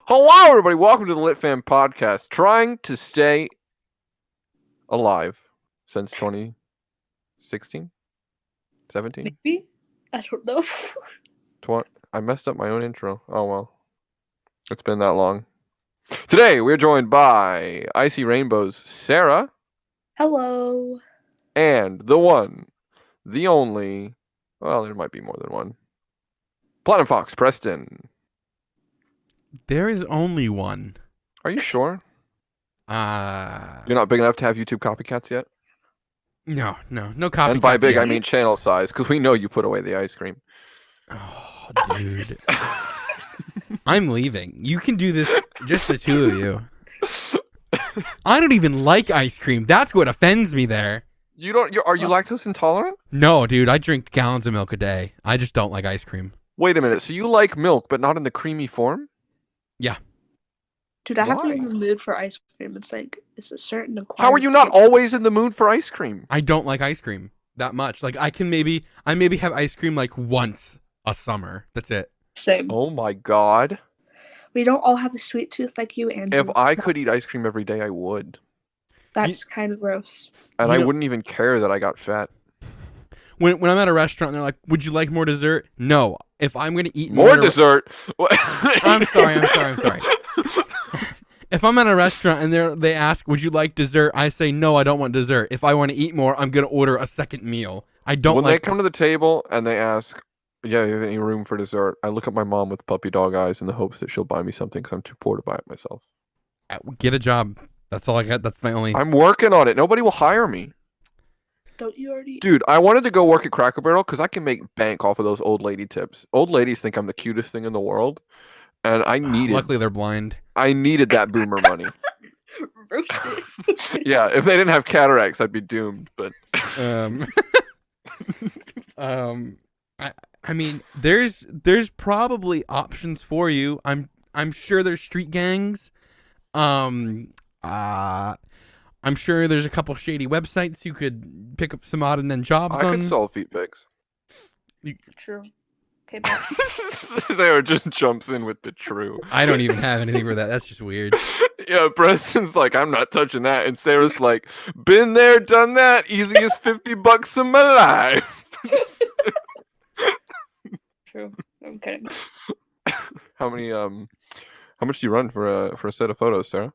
Hello, everybody. Welcome to the Lit Fam Podcast. Trying to stay alive since 2016, 17, Maybe? I don't know. 20. I messed up my own intro. Oh, well. It's been that long. Today, we're joined by Icy Rainbow's Sarah Hello. and the one, the only, well, there might be more than one, Platinum Fox Preston. There is only one. Are you sure? You're not big enough to have YouTube copycats yet? No copycats. And by big, yet. I mean channel size, because we know you put away the ice cream. Oh, dude. I'm leaving. You can do this, just the two of you. I don't even like ice cream. That's what offends me there. Are you lactose intolerant? No, dude, I drink gallons of milk a day. I just don't like ice cream. Wait a minute. So you like milk, but not in the creamy form? Yeah. Dude, I have to be Why? in the mood for ice cream. It's a certain How are you not always in the mood for ice cream? I don't like ice cream that much. Like I maybe have ice cream like once a summer. That's it. Same. Oh my god. We don't all have a sweet tooth like you, Andrew. If I could eat ice cream every day, I would. That's kind of gross. And I wouldn't even care that I got fat. When I'm at a restaurant and they're like, "Would you like more dessert?" No. If I'm going to eat More dessert? I'm sorry. If I'm at a restaurant and they ask, "Would you like dessert?" I say, "No, I don't want dessert." If I want to eat more, I'm going to order a second meal. I don't When like they come to the table and they ask, "Yeah, you have any room for dessert?" I look at my mom with puppy dog eyes in the hopes that she'll buy me something because I'm too poor to buy it myself. Get a job. That's all I got. That's my only. I'm working on it. Nobody will hire me. Don't you already? Dude, I wanted to go work at Cracker Barrel because I can make bank off of those old lady tips. Old ladies think I'm the cutest thing in the world, and I needed. Luckily, they're blind. I needed that boomer money. Roasted. Yeah, if they didn't have cataracts, I'd be doomed. But I mean, there's probably options for you. I'm sure there's street gangs. I'm sure there's a couple shady websites you could pick up some odd and then jobs on. I could sell feet pics. True. Okay, bye. There just jumps in with the true. I don't even have anything for that. That's just weird. Yeah, Preston's like, I'm not touching that, and Sarah's like, been there, done that. Easiest $50 of my life. True. I'm kidding. How much do you run for a set of photos, Sarah?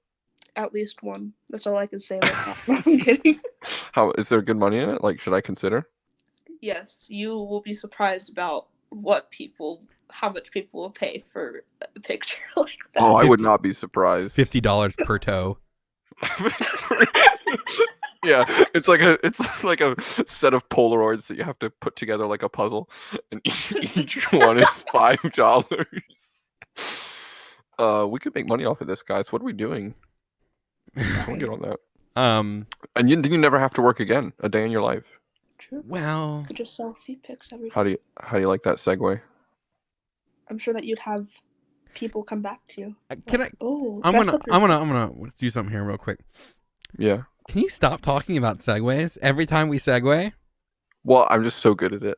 At least one. That's all I can say about that. I'm kidding. How is there good money in it? Like, should I consider? Yes, you will be surprised about how much people will pay for a picture like that. Oh, I would not be surprised. $50 per toe. Yeah, it's like a set of Polaroids that you have to put together like a puzzle, and each one is $5. We could make money off of this, guys. What are we doing? We'll get on that. And you never have to work again a day in your life. True. Well, You could just sell feet pics every day. How do you like that segue? I'm sure that you'd have people come back to you. can Like, oh, I'm dress gonna up your- I'm gonna do something here real quick. Yeah. Can you stop talking about segues every time we segue? Well, I'm just so good at it.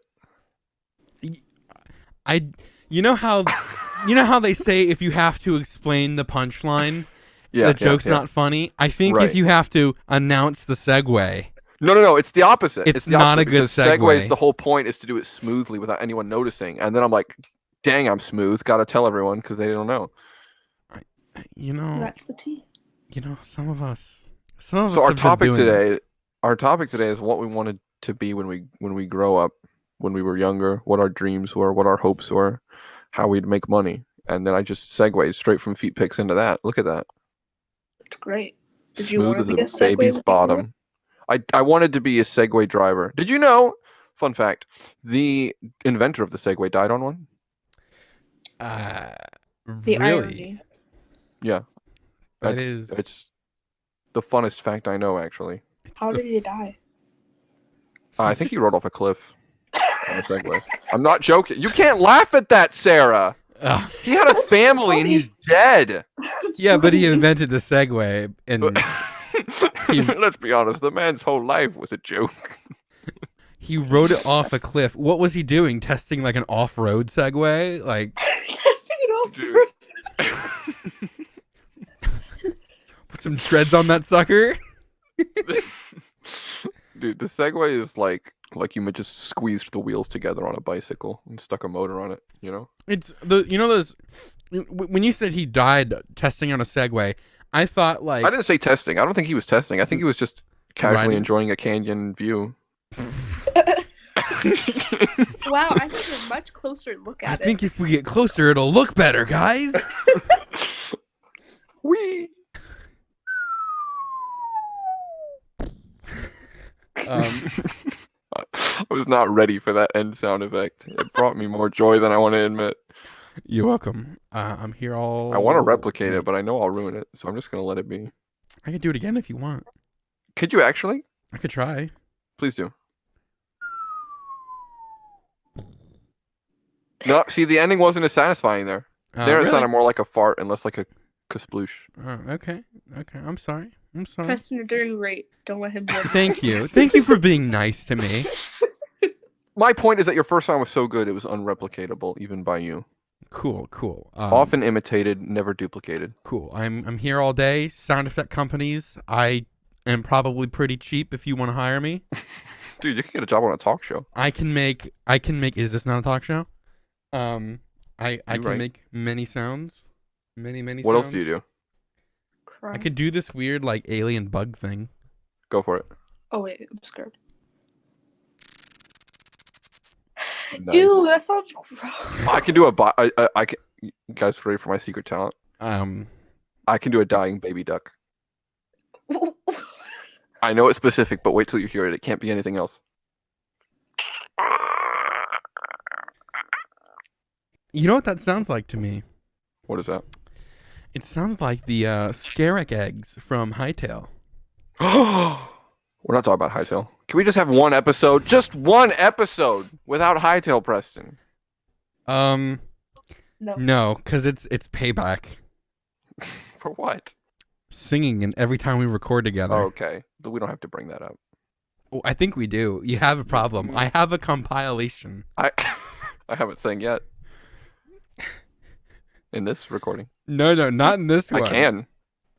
You know how they say if you have to explain the punchline, Yeah, the joke's yeah. not funny. I think Right. if you have to announce the segue, No, it's the opposite. It's the not opposite a good because segues, segue. the whole point is to do it smoothly without anyone noticing. And then I'm like, dang, I'm smooth. Got to tell everyone because they don't know. you know, That's the tea. some of us. So have our been topic doing this. today is what we wanted to be when we grow up, when we were younger, what our dreams were, what our hopes were, how we'd make money. And then I just segued straight from feet pics into that. Look at that. It's great. Did you Smooth want as to be a a Segway baby's when you grew up? bottom. I wanted to be a Segway driver. Did you know? Fun fact: the inventor of the Segway died on one. The really? irony. Yeah, That is. It's the funnest fact I know. Actually, How did he die? I think he rode off a cliff on a Segway. I'm not joking. You can't laugh at that, Sarah. He had a family and he's dead. Yeah, but he invented the Segway, and Let's be honest, the man's whole life was a joke. he rode it off a cliff. What was he doing? Testing like an off-road Segway? Like, Testing it off. Dude. some treads on that sucker. Dude, the Segway is like you just squeezed the wheels together on a bicycle and stuck a motor on it, you know? It's those when you said he died testing on a Segway, I thought like I didn't say testing. I don't think he was testing. I think he was just casually Riding. enjoying a canyon view. Wow, I need a much closer look I at it. think if we get closer, it'll look better, guys. Whee! I was not ready for that end sound effect. It brought me more joy than I want to admit. You're welcome. I'm here all. I want to replicate it, but I know I'll ruin it, so I'm just gonna let it be. I could do it again if you want. Could you actually? I could try. Please do. No, see, the ending wasn't as satisfying there. There it Really? sounded more like a fart and less like a kasploosh. Okay. I'm sorry. Preston, you're doing great. Don't let him win. Thank you. Thank you for being nice to me. My point is that your first song was so good it was unreplicatable, even by you. Cool. Often imitated, never duplicated. Cool. I'm here all day. Sound effect companies. I am probably pretty cheap if you want to hire me. Dude, you can get a job on a talk show. I can make. Is this not a talk show? I can right. make many sounds. Many What sounds. else do you do? I could do this weird like alien bug thing. Go for it. Oh wait, I'm scared. Nice. Ew, that sounds gross. I can do I can. You guys ready for my secret talent? I can do a dying baby duck. I know it's specific, but wait till you hear it. It can't be anything else. You know what that sounds like to me? What is that? It sounds like the Scarrick eggs from Hightail. We're not talking about Hightail. Can we just have one episode? Just one episode without Hightail, Preston. No, because it's payback. For what? Singing and every time we record together. Oh, okay. But we don't have to bring that up. Oh, I think we do. You have a problem. I have a compilation. I haven't sang yet. In this recording. No, not in this one. I can.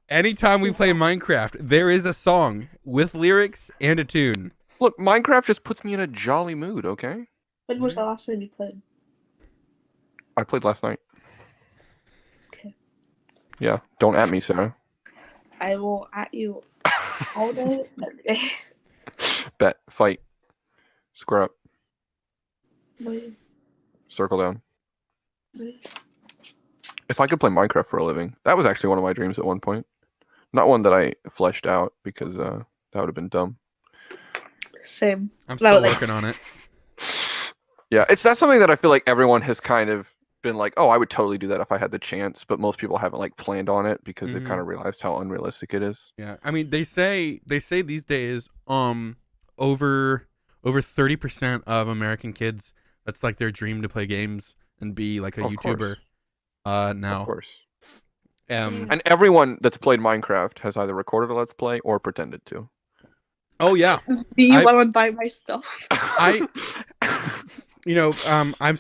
Anytime we play Minecraft, there is a song with lyrics and a tune. Look, Minecraft just puts me in a jolly mood, okay? When was the last time you played? I played last night. Okay. Yeah, don't at me, Sarah. I will at you all day, every day. Bet. Fight. Square up. Wait, Circle down. wait. If I could play Minecraft for a living, that was actually one of my dreams at one point. Not one that I fleshed out because that would have been dumb. Same. I'm still Loudly. working on it. Yeah, that's something that I feel like everyone has kind of been like, oh, I would totally do that if I had the chance, but most people haven't like planned on it because they've kind of realized how unrealistic it is. Yeah, I mean, they say these days, over 30% of American kids, that's like their dream to play games and be like a Of YouTuber. course. Now. Of course. Um. And everyone that's played Minecraft has either recorded a Let's Play or pretended to. Oh yeah. Do you want to buy my stuff? I've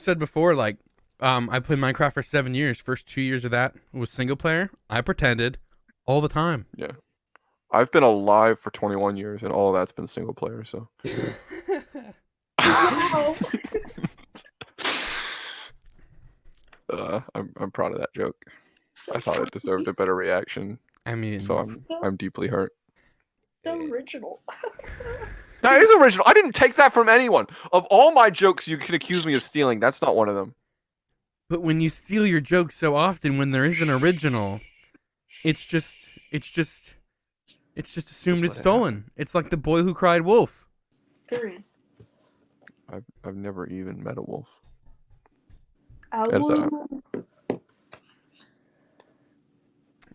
said before, like, I played Minecraft for 7 years. First 2 years of that was single player. I pretended all the time. Yeah. I've been alive for 21 years, and all of that's been single player, so. Wow. I'm proud of that joke. So I thought it deserved a better reaction, I mean, so I'm deeply hurt. so original. That is original. I didn't take that from anyone. Of all my jokes you can accuse me of stealing, that's not one of them. but when you steal your jokes so often when there is an original, it's just assumed let it's it stolen. It's like the boy who cried wolf. Period. I've never even met a wolf. Ow.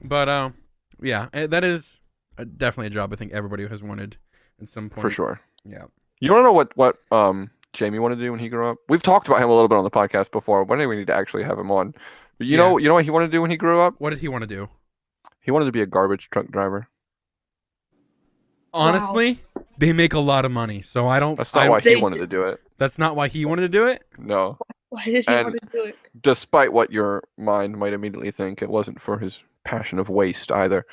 But yeah, that is definitely a job I think everybody has wanted at some point. For sure. Yeah. You want to know what Jamie wanted to do when he grew up? We've talked about him a little bit on the podcast before. One day we need to actually have him on. But you know what he wanted to do when he grew up? What did he want to do? He wanted to be a garbage truck driver. Honestly, they make a lot of money, so I don't. That's not why he wanted to do it. That's not why he wanted to do it. No. Why did he want to do it? Despite what your mind might immediately think, it wasn't for his passion of waste either.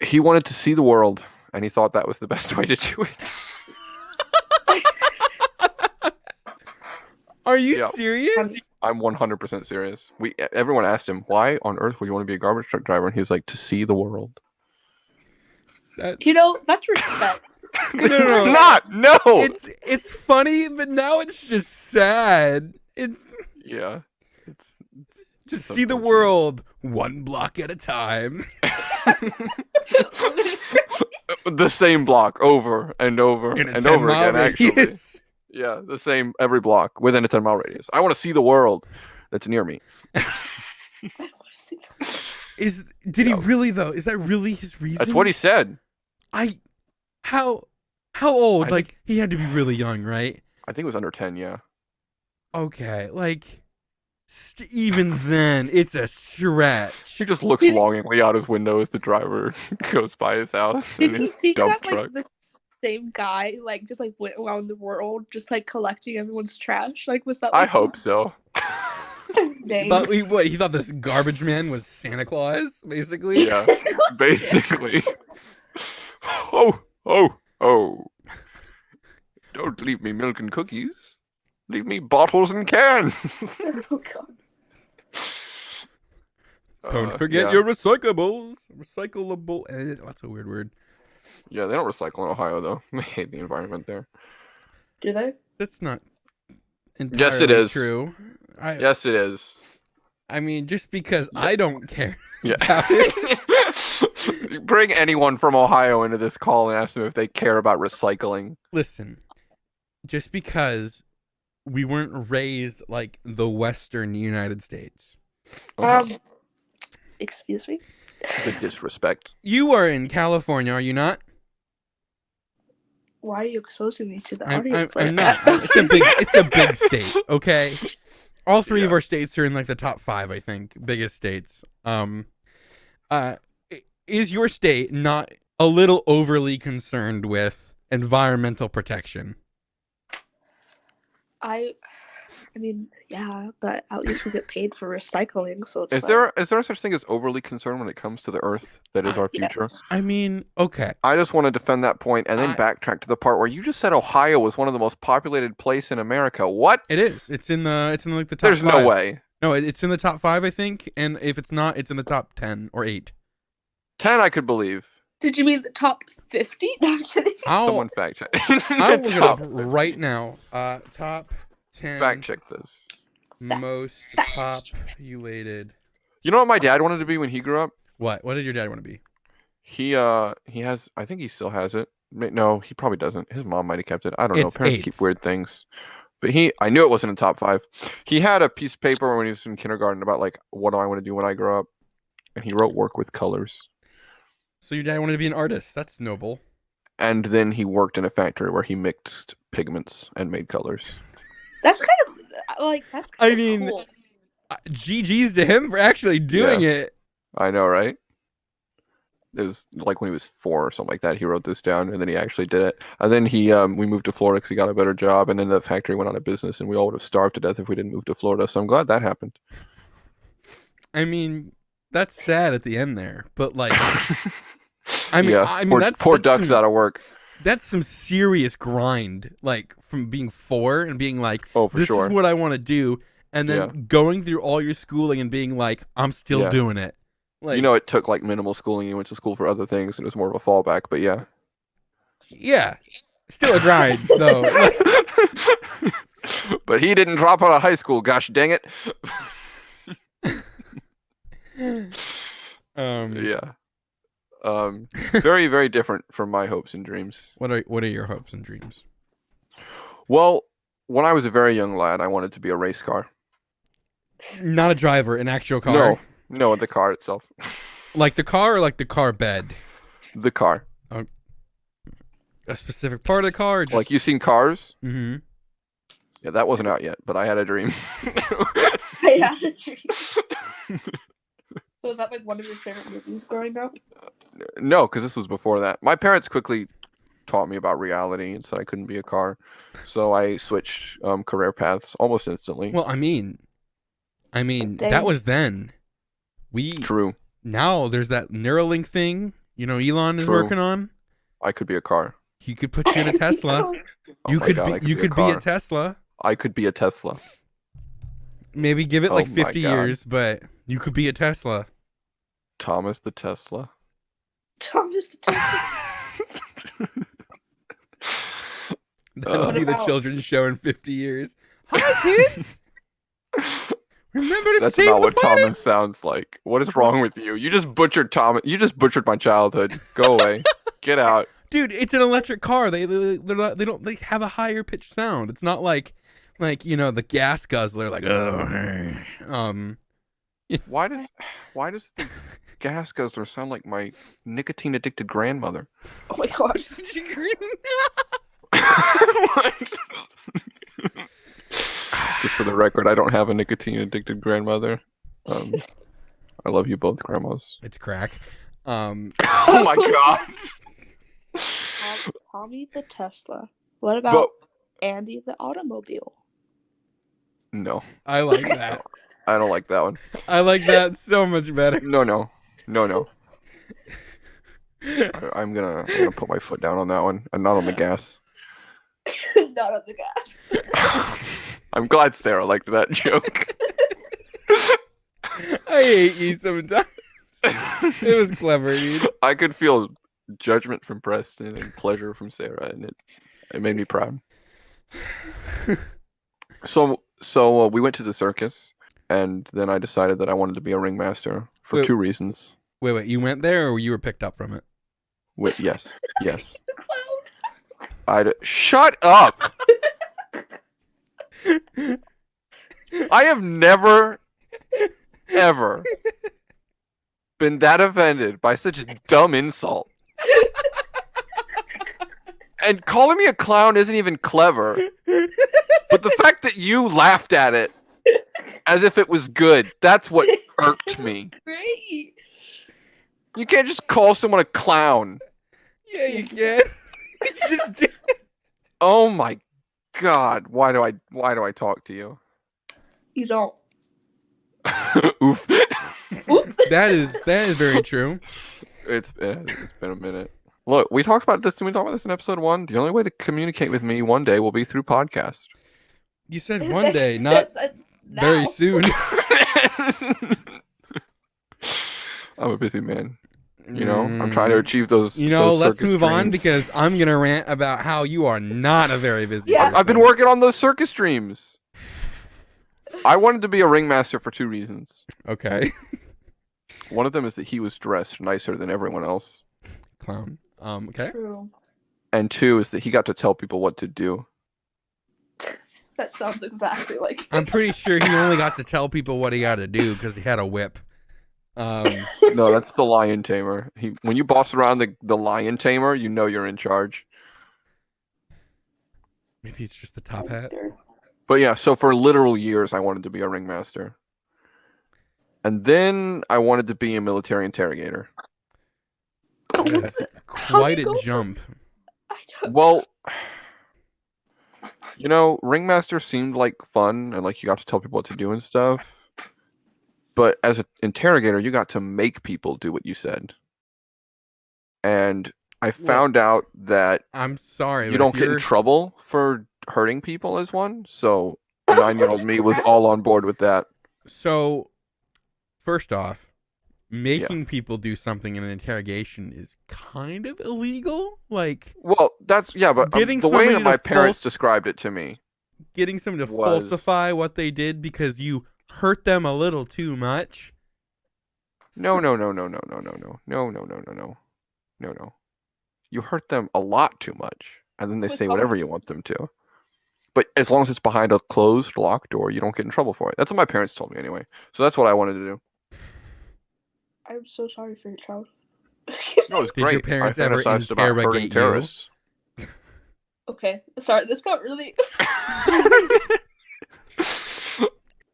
He wanted to see the world, and he thought that was the best way to do it. Are you Yeah. serious? I'm 100% serious. Everyone asked him, why on earth would you want to be a garbage truck driver? And he was like, to see the world. You know, that's respect. No. It's not! No! It's funny, but now it's just sad. It's Yeah. to It's see the unfortunate. world one block at a time. The same block over and over In a and 10 over mile again, actually. radius. Yeah, the same every block within a 10-mile radius. I want to see the world that's near me. Did he really though? Is that really his reason? That's what he said. How old? I Like he had to be really young, right? I think it was under 10, yeah. Okay, like even then, it's a stretch. He just looks Did- longingly out his window as the driver goes by his house in Did he his think dump that truck. like the same guy like just like went around the world just like collecting everyone's trash? Like was that? I Like, hope so. Dang. He thought this garbage man was Santa Claus, basically. Yeah, basically. Oh. Don't leave me milk and cookies. Leave me bottles and cans. Oh god. Don't forget yeah. your recyclables. Recyclable. That's a weird word. Yeah, they don't recycle in Ohio, though. They hate the environment there. Do they? That's not entirely Yes, it is. true. Yes, it is. I mean, just because I don't care. Yeah. about it. Bring anyone from Ohio into this call and ask them if they care about recycling. Listen, just because we weren't raised like the Western United States. Excuse me. The disrespect. You are in California, are you not? Why are you exposing me to the I'm audience? I'm like not. that? It's a big state, okay? All three of Yeah. our states are in like the top 5, I think, biggest states. Is your state not a little overly concerned with environmental protection? I mean, yeah, but at least we get paid for recycling, so it's Is there such thing as overly concerned when it comes to the Earth that is our Yeah. future? I mean, okay. I just want to defend that point and then backtrack to the part where you just said Ohio was one of the most populated place in America. What? It is. It's in like the top There's 5. no way. No, it's in the top 5, I think, and if it's not, it's in the top 10 or 8. 10 I could believe. Did you mean the top 50? No, I'm kidding. Someone fact check. I'll look it up Top right now. Top 10 Fact check this. most populated. You know what my dad wanted to be when he grew up? What did your dad want to be? He has, I think he still has it. No, he probably doesn't. His mom might have kept it. I don't know. It's Parents 8th. keep weird things. But I knew it wasn't in top 5. He had a piece of paper when he was in kindergarten about like, what do I want to do when I grow up? And he wrote work with colors. So your dad wanted to be an artist. That's noble. And then he worked in a factory where he mixed pigments and made colors. That's kind of like that's. I Kind mean, cool. GG's to him for actually doing it. I know, right? It was like when he was 4 or something like that. He wrote this down, and then he actually did it. And then we moved to Florida because he got a better job, and then the factory went out of business, and we all would have starved to death if we didn't move to Florida. So I'm glad that happened. I mean, that's sad at the end there, but like, I mean, yeah, I mean poor that's ducks out of work. That's some serious grind, like from being 4 and being like, Oh, for this sure. is what I want to do, and then Yeah. going through all your schooling and being like, I'm still Yeah. doing it. Like, You know, it took like minimal schooling. You went to school for other things, and it was more of a fallback. But yeah. yeah, still a grind though. But he didn't drop out of high school. Gosh dang it. Yeah. Very, very different from my hopes and dreams. What are your hopes and dreams? Well, when I was a very young lad, I wanted to be a race car. Not a driver, an actual car. No, the car itself. Like the car or like the car bed? The car. A specific part of the car? Or just... Like, you seen Cars? Mm-hmm. Yeah, that wasn't out yet, but I had a dream. I had a dream. So was that like one of your favorite movies growing up? No, because this was before that. My parents quickly taught me about reality and said I couldn't be a car. So I switched career paths almost instantly. Well, I mean, Dang. that was then. True. Now there's that Neuralink thing. You know, Elon is True. working on. I could be a car. He could put you in a Tesla. Oh You my could God, I be. You a could be a car. Tesla. I could be a Tesla. Maybe give it Oh like my 50 God. years, but you could be a Tesla. Thomas the Tesla. Thomas the Tesla. That'll What be the about- children's show in 50 years. Hi, kids. Remember to That's save not the what planet. Thomas sounds like. What is wrong with you? You just butchered Thomas. You just butchered my childhood. Go away. Get out. Dude, it's an electric car. They have a higher pitched sound. It's not like you know, the gas guzzler like Why does the gas guzzler sound like my nicotine addicted grandmother? Oh my god. Just for the record, I don't have a nicotine addicted grandmother. I love you both, grandmas. It's crack. Oh my God. Tommy the Tesla. What about But Andy the automobile? no, I like that. I don't like that one. I like that so much better. No. I'm gonna put my foot down on that one, and not on the gas. Not on the gas. I'm glad Sarah liked that joke. I hate you sometimes. It was clever, dude. I could feel judgment from Preston and pleasure from Sarah, and it made me proud. So we went to the circus, and then I decided that I wanted to be a ringmaster for Wait. 2 reasons. Wait, you went there or you were picked up from it? Yes. Shut up! I have never, ever been that offended by such a dumb insult. And calling me a clown isn't even clever. But the fact that you laughed at it as if it was good, that's what irked me. Great. You can't just call someone a clown. Yeah, you can. Just do it. Oh my God. Why do I talk to you? You don't. Oof. That is very true. It's been a minute. Look, we talked about this. Did we talk about this in episode 1? The only way to communicate with me one day will be through podcast. You said one day, not That's very now. soon. I'm a busy man. You know, I'm trying to achieve those. You know, those let's circus move on dreams. because I'm gonna rant about how you are not a very busy Yeah. person. I've been working on those circus dreams. I wanted to be a ringmaster for 2 reasons. Okay. One of them is that he was dressed nicer than everyone else, Clown. Okay. True. and 2 is that he got to tell people what to do. That sounds exactly like. I'm pretty sure he only got to tell people what he got to do because he had a whip. No, that's the lion tamer. When you boss around the lion tamer, you know you're in charge. Maybe it's just the top hat. But yeah, so for literal years, I wanted to be a ringmaster. And then I wanted to be a military interrogator. That's How quite do you a go jump. I don't. Well, you know, ringmaster seemed like fun and like you got to tell people what to do and stuff. But as an interrogator, you got to make people do what you said. And I found out that I'm sorry, you but don't if get in you're- trouble for hurting people as one. So 9-year-old me was all on board with that. So, first off, making people do something in an interrogation is kind of illegal. Like Well, that's but Getting the way somebody that my to parents false- described it to me. getting someone to Was- falsify what they did because you hurt them a little too much. No. You hurt them a lot too much, and then they say whatever you want them to. But as long as it's behind a closed, locked door, you don't get in trouble for it. That's what my parents told me anyway. So that's what I wanted to do. I'm so sorry for your child. No, it was Did your great. parents I ever fantasized about hurting interrogate you? terrorists. Okay, sorry. This got really.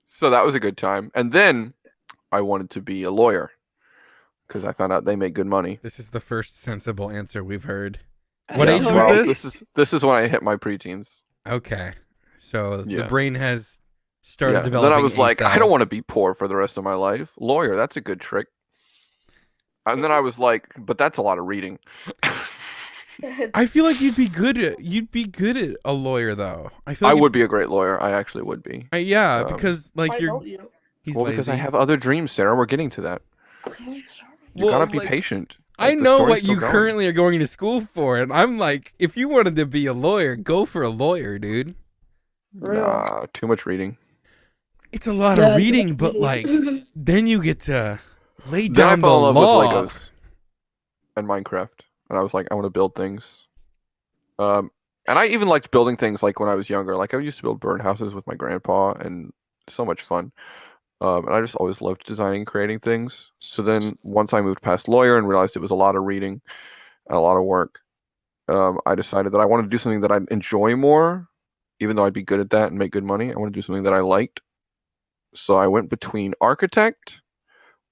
So that was a good time. And then I wanted to be a lawyer because I found out they make good money. This is the first sensible answer we've heard. What I age know. was well, this? This is when I hit my preteens. Okay. So the Yeah. brain has started Yeah. developing. Then I was like, a I cell. don't want to be poor for the rest of my life. Lawyer, that's a good trick. And then I was like, but that's a lot of reading. I feel like you'd be good at a lawyer though. I feel I like would be a great lawyer. I actually would be. yeah, Um, because like Why you're don't you? he's Well, lazy. because I have other dreams, Sarah. We're getting to that. I'm sorry. You Well, gotta be like, patient. I The know story's what still you going. currently are going to school for, and I'm like, if you wanted to be a lawyer, go for a lawyer, dude. Real. Nah, too much reading. It's a lot Yeah, of reading, but like then you get to lay Then I down the fell in love law. with Legos and Minecraft, and I was like, I want to build things. And I even liked building things like when I was younger. Like I used to build birdhouses with my grandpa, and so much fun. And I just always loved designing and creating things. So then once I moved past lawyer and realized it was a lot of reading and a lot of work, I decided that I wanted to do something that I'd enjoy more, even though I'd be good at that and make good money. I want to do something that I liked. So I went between architect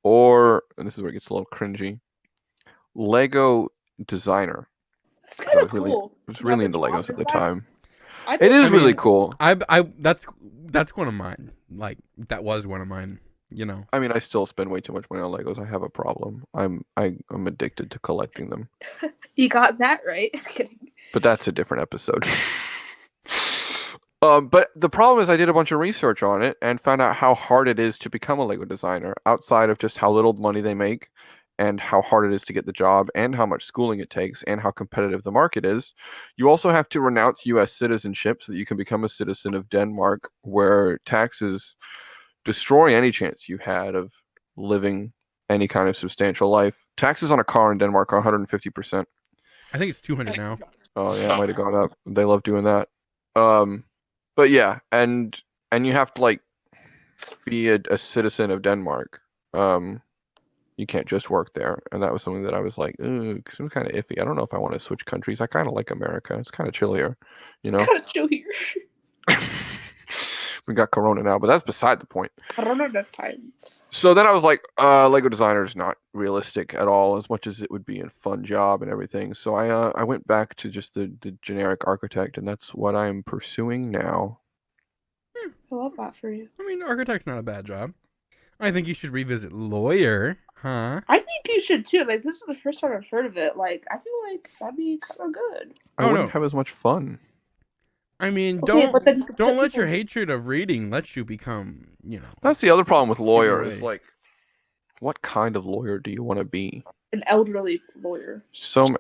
or, and this is where it gets a little cringy, Lego designer. That's I kind of was really, cool. I was to really have a into job Legos at the design. time. I It is I really mean, cool. That's one of mine. Like that was one of mine. You know. I mean, I still spend way too much money on Legos. I have a problem. I'm addicted to collecting them. You got that right. Kidding. But that's a different episode. But the problem is I did a bunch of research on it and found out how hard it is to become a Lego designer outside of just how little money they make and how hard it is to get the job and how much schooling it takes and how competitive the market is. You also have to renounce US citizenship so that you can become a citizen of Denmark, where taxes destroy any chance you had of living any kind of substantial life. Taxes on a car in Denmark are 150%. I think it's 200 now. Oh yeah, it might have gone up. They love doing that. But yeah, and you have to like be a citizen of Denmark. You can't just work there, and that was something that I was like, I'm kind of iffy. I don't know if I want to switch countries. I kind of like America. It's kind of chillier, you know. Kind of chill here. We got Corona now, but that's beside the point. I don't have enough time. So then I was like, Lego designer is not realistic at all, as much as it would be a fun job and everything. So I went back to just the generic architect, and that's what I'm pursuing now. I love that for you. I mean, architect's not a bad job. I think you should revisit lawyer, huh? I think you should too. Like, this is the first time I've heard of it. Like, I feel like that'd be kind of good. I Oh, wouldn't no. have as much fun. I mean, Okay, but then you could don't put let your people- hatred of reading let you become, you know. That's the other problem with lawyer away. is like, what kind of lawyer do you want to be? An elderly lawyer. So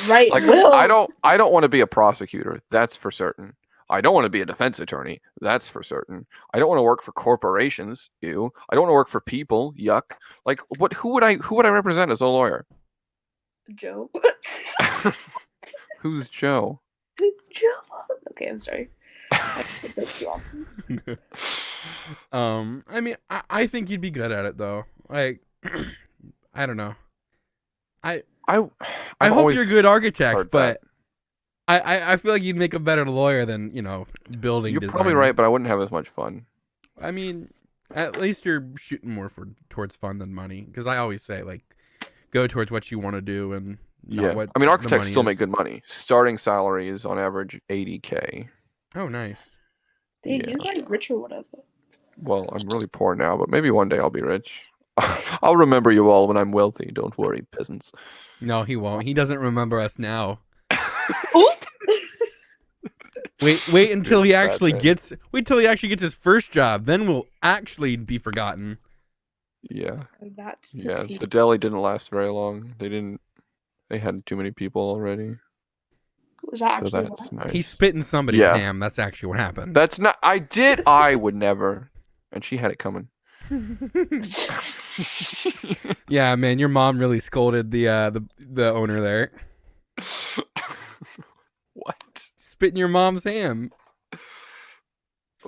Right. like Will. I don't want to be a prosecutor. That's for certain. I don't want to be a defense attorney. That's for certain. I don't want to work for corporations. Ew. I don't want to work for people. Yuck. Like what? Who would I represent as a lawyer? Joe. Who's Joe? Joe. Okay, I'm sorry. I put that too often. I mean, I think you'd be good at it though. Like, I don't know. I I've hope always you're a good architect, heard but I feel like you'd make a better lawyer than, you know, building You're designer. probably right, but I wouldn't have as much fun. I mean, at least you're shooting more towards fun than money. Because I always say, like, go towards what you want to do and not what I mean, the architects money still is. make good money. Starting salary is on average $80K. Oh, nice. Dude, Yeah. he's like rich or whatever. Well, I'm really poor now, but maybe one day I'll be rich. I'll remember you all when I'm wealthy. Don't worry, peasants. No, he won't. He doesn't remember us now. Oop! Wait until he Bad actually man. gets. Wait till he actually gets his first job. Then we'll actually be forgotten. Yeah, That's the yeah. tea. The deli didn't last very long. They had too many people already. Was that So actually that's what? nice. He spit in somebody's Yeah. ham. That's actually what happened. That's not. I would never. And she had it coming. Yeah, man, your mom really scolded the owner there. What? Spit in your mom's ham. You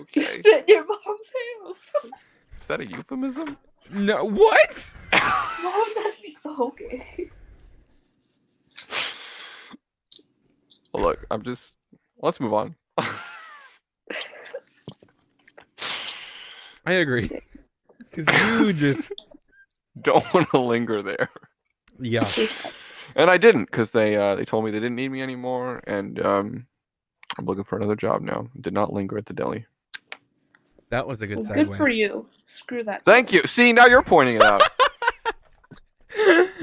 Okay. spit in your mom's ham. Is that a euphemism? No, what? Mom, that'd be okay. Well, look, let's move on. I agree. Because you just, Don't want to linger there. yeah. And I didn't, because they told me they didn't need me anymore, and I'm looking for another job now. Did not linger at the deli. That was a good Well, segue. good for you. Screw that. Thank you. See, now you're pointing it out.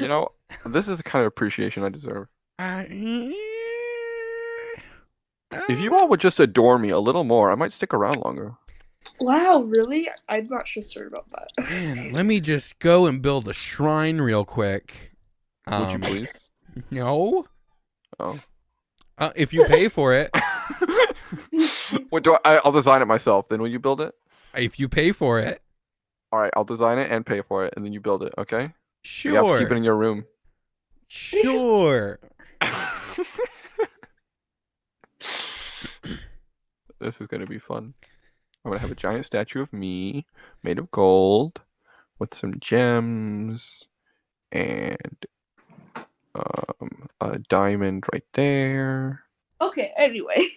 You know, this is the kind of appreciation I deserve. If you all would just adore me a little more, I might stick around longer. Wow, really? I'm not so sure about that. Man, let me just go and build a shrine real quick. Would you please? No. Oh. If you pay for it. What I'll design it myself. Then will you build it? If you pay for it. All right, I'll design it and pay for it, and then you build it. Okay? Sure. You have to keep it in your room. Sure. This is gonna be fun. I'm gonna have a giant statue of me made of gold with some gems and a diamond right there. Okay, anyway.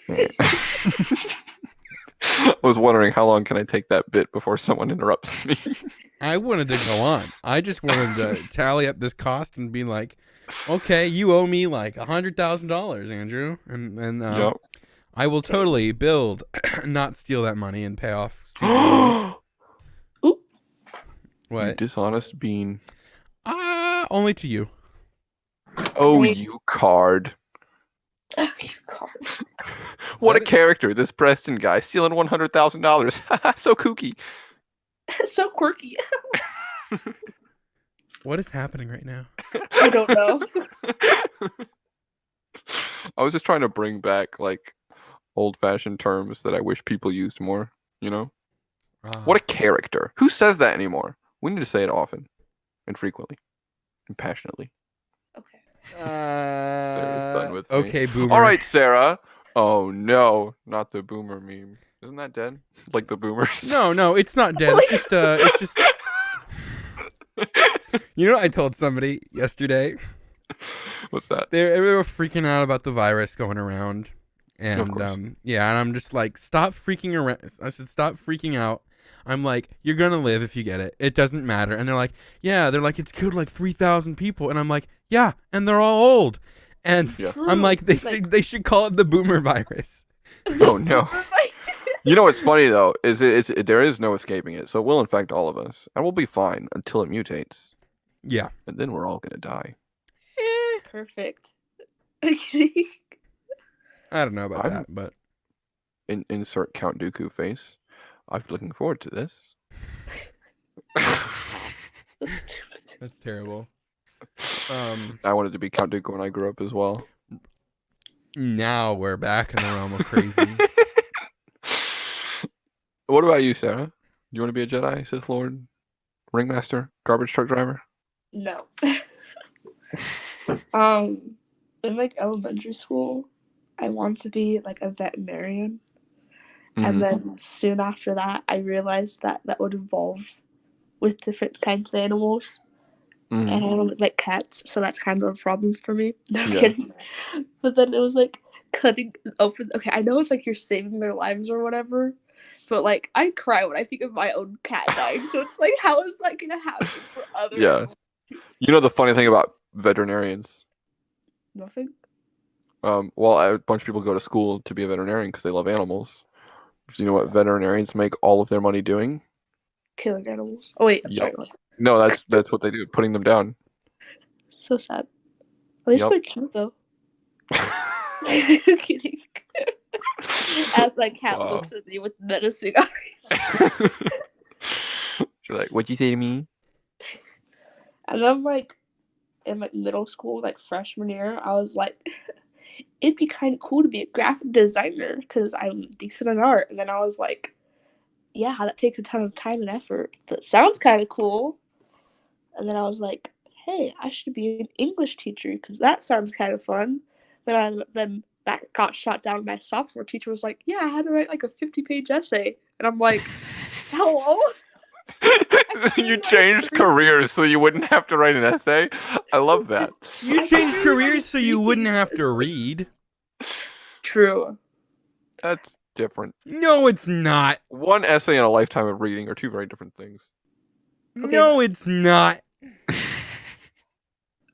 I was wondering how long can I take that bit before someone interrupts me. I wanted to go on. I just wanted to tally up this cost and be like, okay, you owe me like $100,000, Andrew, and Yep. I will totally build, not steal that money and pay off student loans. Oop. You What? dishonest bean. Only to you. Oh, Wait. you card. You card. What a that- character, this Preston guy stealing $100,000. So kooky. So quirky. What is happening right now? I don't know. I was just trying to bring back like old-fashioned terms that I wish people used more, you know? What a character. Who says that anymore? We need to say it often and frequently and passionately. Okay. Sarah's done with me. Okay, boomer. All right, Sarah. Oh no, not the boomer meme. Isn't that dead? Like the boomers? No, it's not dead. It's just. You know what I told somebody yesterday? What's that? They were freaking out about the virus going around. Of And course. and I'm just like, stop freaking around. I said, stop freaking out. I'm like, you're gonna live if you get it. It doesn't matter. And they're like, it's killed like 3,000 people. And I'm like, yeah, and they're all old. And Yeah. I'm like, they should call it the boomer virus. Oh no. You know what's funny though is there is no escaping it. So it will infect all of us, and we'll be fine until it mutates, Yeah. and then we're all gonna die. Perfect. I don't know about I'm- that, but Insert Count Dooku face. I'm looking forward to this. That's stupid. that's terrible. I wanted to be Count Dooku when I grew up as well. Now we're back in the realm of crazy. What about you, Sarah? You want to be a Jedi, Sith Lord, Ringmaster, garbage truck driver? No. In like elementary school, I wanted to be like a veterinarian. Mhm. And then soon after that, I realized that would involve with different kinds of animals. Mhm. And I don't like cats, so that's kind of a problem for me. No, I'm Yeah. kidding. But then it was like cutting open. Okay, I know it's like you're saving their lives or whatever, but like I cry when I think of my own cat dying. So it's like, how is that gonna happen for other? Yeah. animals? You know the funny thing about veterinarians? Nothing. Well, a bunch of people go to school to be a veterinarian because they love animals. Do you know what veterinarians make all of their money doing? Killing animals. Oh wait, I'm Yep. sorry. What? No, that's what they do, putting them down. So sad. At least Yep. they're cute though. I'm kidding. As my cat Wow. looks at me with menacing eyes. She's like, "What'd you say to me?" And then like in like middle school, like freshman year, I was like, it'd be kind of cool to be a graphic designer because I'm decent in art. And then I was like, yeah, that takes a ton of time and effort, but sounds kind of cool. And then I was like, hey, I should be an English teacher because that sounds kind of fun. Then that got shot down. My sophomore teacher was like, yeah, I had to write like a 50-page essay. And I'm like, hello? You changed careers so you wouldn't have to write an essay. I love that. You changed careers so you wouldn't have to read. True. That's different. No, it's not. One essay and a lifetime of reading are two very different things. Okay. No, it's not.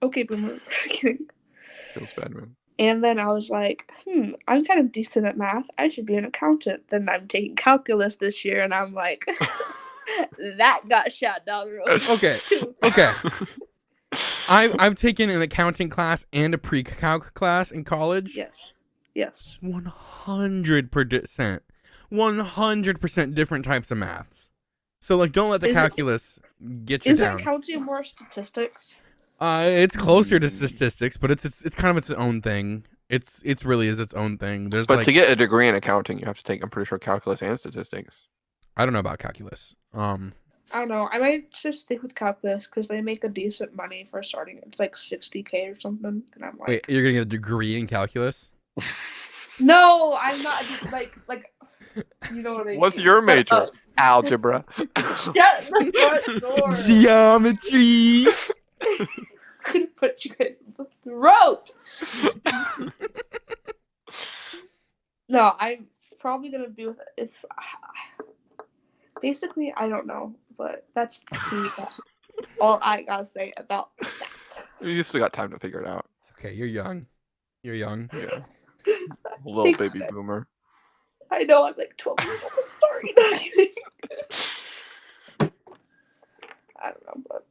Okay, boomer. Kidding. Feels bad, man. And then I was like, I'm kind of decent at math. I should be an accountant. Then I'm taking calculus this year, and I'm like, that got shot down the road. Okay. Okay. I've taken an accounting class and a pre-calc class in college. Yes. Yes. 100% different types of maths. So like, don't let the calculus get you Isn't down. accounting more statistics? It's closer to statistics, but it's kind of its own thing. It's really is its own thing. There's But like, to get a degree in accounting, you have to take, I'm pretty sure, calculus and statistics. I don't know about calculus. I don't know. I might just stick with calculus because they make a decent money for starting. It's like $60K or something, and I'm like, Wait, you're gonna get a degree in calculus? no, I'm not. Like, you know what I mean. What's your major? Algebra. Shut the front door. Geometry. Could put you guys in the throat. No, I'm probably gonna be with it. It's basically I don't know, but that's all I gotta say about that. You still got time to figure it out. It's okay. You're young. You're young. Yeah. Little baby boomer. I know I'm like 12 years old. I'm sorry. No, I'm kidding. I don't know, but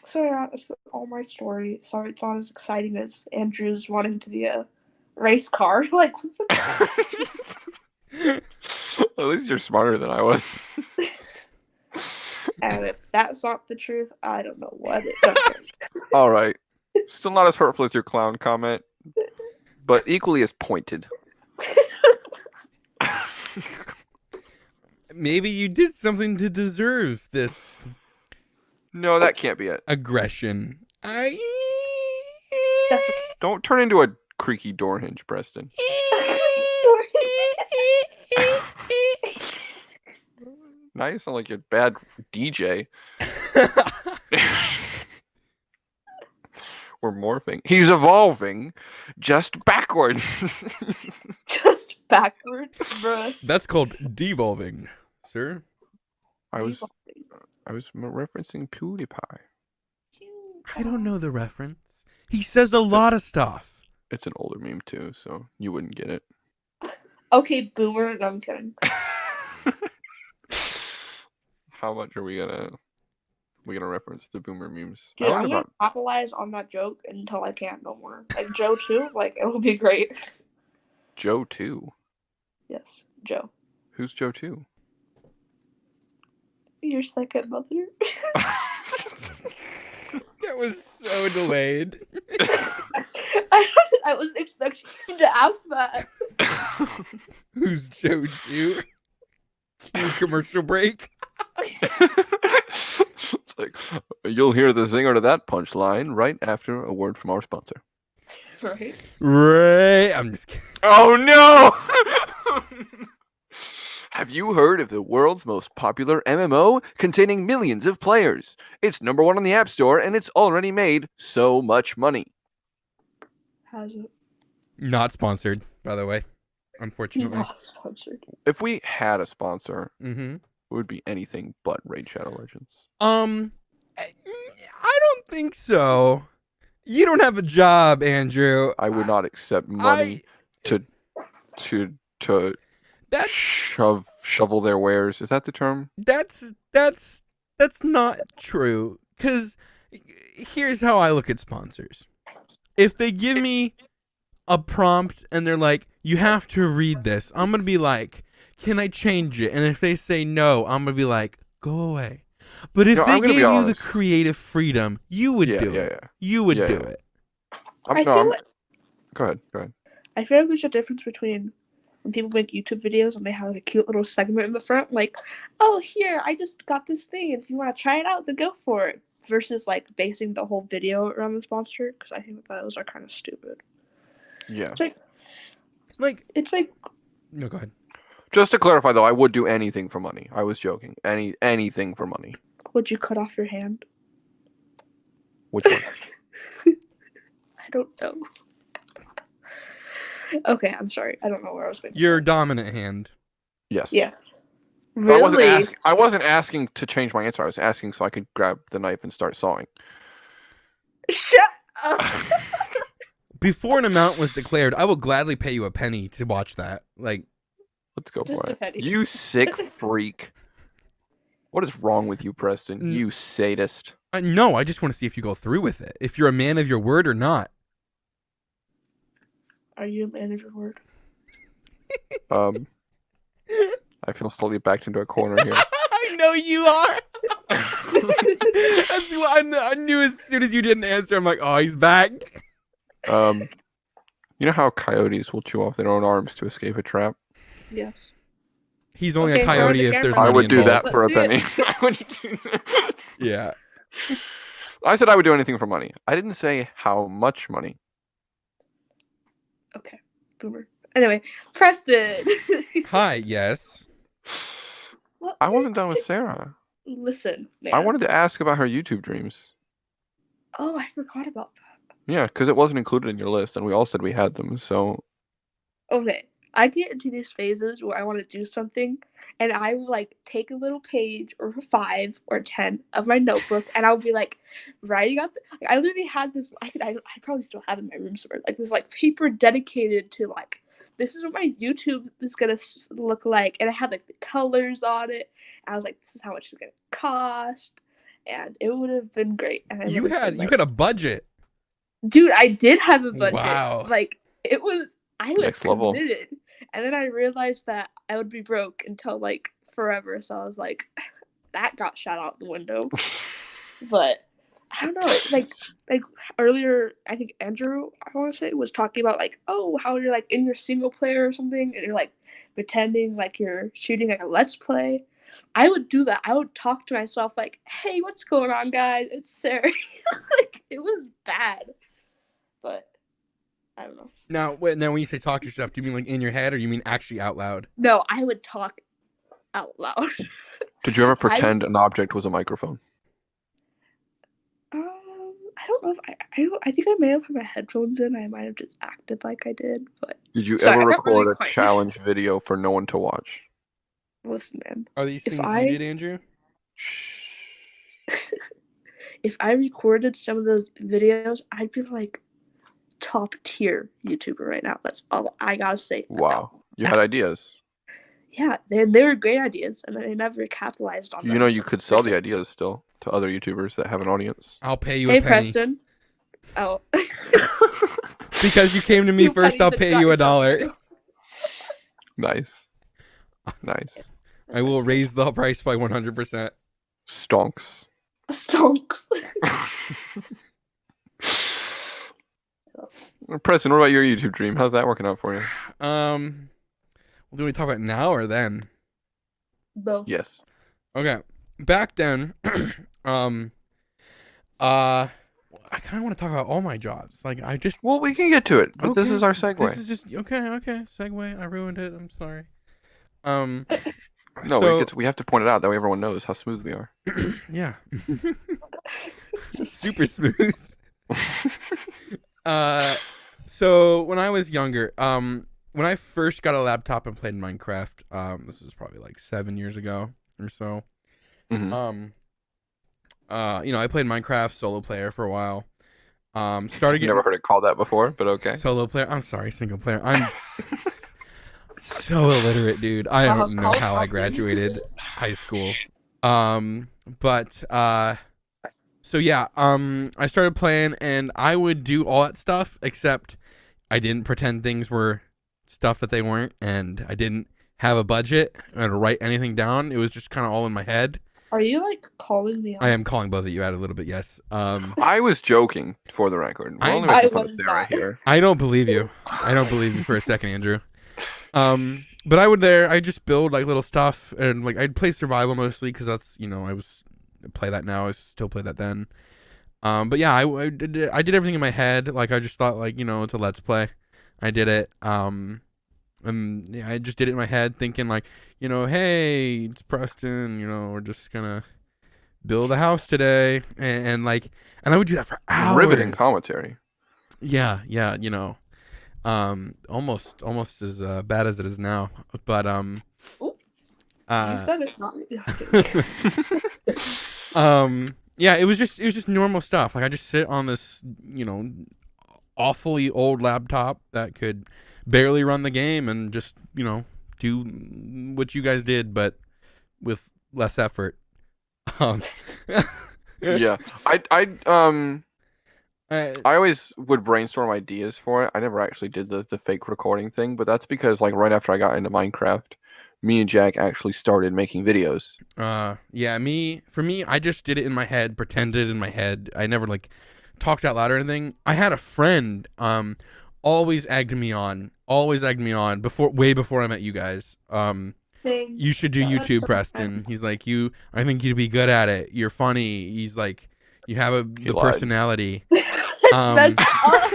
so yeah, that's all my story. Sorry, it's not as exciting as Andrew's wanting to be a race car. Like, what the At least you're smarter than I was. And if that's not the truth, I don't know what it is. All right. Still not as hurtful as your clown comment, but equally as pointed. Maybe you did something to deserve this No, that can't be it. aggression. Don't turn into a creaky door hinge, Preston. Now you sound like a bad DJ. We're morphing. He's evolving just backwards. Just backwards, bruh. That's called devolving, sir. I was referencing PewDiePie. I don't know the reference. He says a lot of stuff. It's an older meme too, so you wouldn't get it. Okay, boomer. No, I'm kidding. How much are we gonna reference the boomer memes? Dude, I'm gonna capitalize on that joke until I can't no more. Like Joe too. Like it will be great. Joe 2. Yes, Joe. Who's Joe 2? Your second mother. That was so delayed. I wasn't expecting you to ask that. Who's Joe 2? Cue commercial break. It's like, you'll hear the zinger to that punchline right after a word from our sponsor. Right. Right. I'm just kidding. Oh no! Have you heard of the world's most popular MMO containing millions of players? It's #1 on the App Store and it's already made so much money. Has it? Not sponsored, by the way. Unfortunately. Not sponsored. If we had a sponsor, Mm-hmm. it would be anything but Raid Shadow Legends. I don't think so. You don't have a job, Andrew. I would not accept money to That's shovel their wares. Is that the term? that's not true. 'Cause here's how I look at sponsors. If they give me a prompt and they're like, you have to read this, I'm gonna be like, can I change it? And if they say no, I'm gonna be like, go away. But if they gave you the creative freedom, you would do it. Yeah. You would do it. I feel like Go ahead. I feel like there's a difference between when people make YouTube videos and they have like a cute little segment in the front, like, oh, here, I just got this thing. If you want to try it out, then go for it. Versus like basing the whole video around the sponsor, because I think that those are kind of stupid. Yeah. It's like No, go ahead. Just to clarify, though, I would do anything for money. I was joking. Anything for money. would you cut off your hand? Which one? I don't know. Okay, I'm sorry. I don't know where I was going. Your dominant hand. Yes. Yes. But Really? I wasn't asking to change my answer. I was asking so I could grab the knife and start sawing. Shut up. Before an amount was declared, I will gladly pay you a penny to watch that. Like, Let's go Just for a it. penny. You sick freak. What is wrong with you, Preston? You sadist. No, I just want to see if you go through with it. If you're a man of your word or not. Are you a man of your word? I feel slowly backed into a corner here. I know you are. That's what I knew as soon as you didn't answer. I'm like, oh, he's back. You know how coyotes will chew off their own arms to escape a trap? Yes. He's only Okay, a coyote throw the if there's camera. money I would do involved. that for a Let's penny. see I would do that. Yeah. I said I would do anything for money. I didn't say how much money. Okay, boomer. Anyway, Preston. Hi, yes. What? I wasn't done with Sarah. Listen, man. I wanted to ask about her YouTube dreams. Oh, I forgot about that. Yeah, because it wasn't included in your list, and we all said we had them. So Okay, I get into these phases where I want to do something, and I will like take a little page or 5 or 10 of my notebook, and I'll be like writing out. I literally had this. I probably still have it in my room somewhere. Like this like paper dedicated to like this is what my YouTube is gonna look like, and I had like the colors on it. I was like, this is how much it's gonna cost, and it would have been great. And I You would have had been, like, a budget. dude, I did have a budget. Wow. Like it was, I was Next level. committed, and then I realized that I would be broke until like forever. So I was like, that got shot out the window. But I don't know, like earlier, I think Andrew, I want to say, was talking about like, oh, how you're like in your single player or something, and you're like pretending like you're shooting like a let's play. I would do that. I would talk to myself like, hey, what's going on, guys? It's Sarah. Like it was bad. But I don't know. Now, when you say talk to yourself, do you mean like in your head or you mean actually out loud? No, I would talk out loud. did you ever pretend an object was a microphone? I don't know if I think I may have had my headphones in. I might have just acted like I did, but Did you Sorry, ever I got really record a quiet. challenge video for no one to watch? listen, man. Are these If things I- you did, Andrew? If I recorded some of those videos, I'd be like top tier YouTuber right now. That's all I gotta say. Wow, you had ideas. Yeah, they were great ideas, and I never capitalized on them. You know, you so could they're sell the just- ideas still to other YouTubers that have an audience. I'll pay you Hey, a penny. Preston. Oh. Because you came to me You first, penny I'll that pay got you yourself $1. Nice. Nice. I will raise the price by 100%. Stonks. Stonks. Preston, what about your YouTube dream? How's that working out for you? Well, do we talk about now or then? Both. Yes. Okay. Back then, I kind of want to talk about all my jobs. Like, I just. Well, we can get to it, but this Okay, is our segue. This is just okay. Segue. I ruined it. I'm sorry. No, so, we have to point it out that way everyone knows how smooth we are. yeah. Super smooth. So when I was younger, when I first got a laptop and played Minecraft, this is probably like 7 years ago or so. Mhm. I played Minecraft solo player for a while. Started I've getting never heard it called that before, but okay. solo player. I'm sorry, single player. I'm so illiterate, dude. I don't know how I graduated high school. So yeah, I started playing and I would do all that stuff except I didn't pretend things were stuff that they weren't, and I didn't have a budget or to write anything down. It was just kind of all in my head. Are you like calling me out? I am calling both of you out a little bit, yes. I was joking, for the record. We're only I making fun of was Sarah not. here. I don't believe you. I don't believe you for a second, Andrew. But I just build like little stuff, and like I'd play survival mostly because that's I play that now. I still play that then. But yeah, I did everything in my head. Like I just thought like it's a let's play. I did it. And yeah, I just did it in my head, thinking like hey, it's Preston. We're just gonna build a house today, and I would do that for hours. Riveting commentary. Yeah. Almost as bad as it is now, but Oops. You said it, not me. yeah, it was just normal stuff. Like I just sit on this, awfully old laptop that could barely run the game and just, do what you guys did, but with less effort. Yeah. Uh, I always would brainstorm ideas for it. I never actually did the fake recording thing, but that's because like right after I got into Minecraft, me and Jack actually started making videos. yeah, for me, I just did it in my head, pretended in my head. I never like talked out loud or anything. I had a friend, always egged me on, way before I met you guys. Thing. You should do Yeah, that's YouTube, so Preston. He's like, I think you'd be good at it. You're funny. He's like, you have He the lied. personality. That's messed up.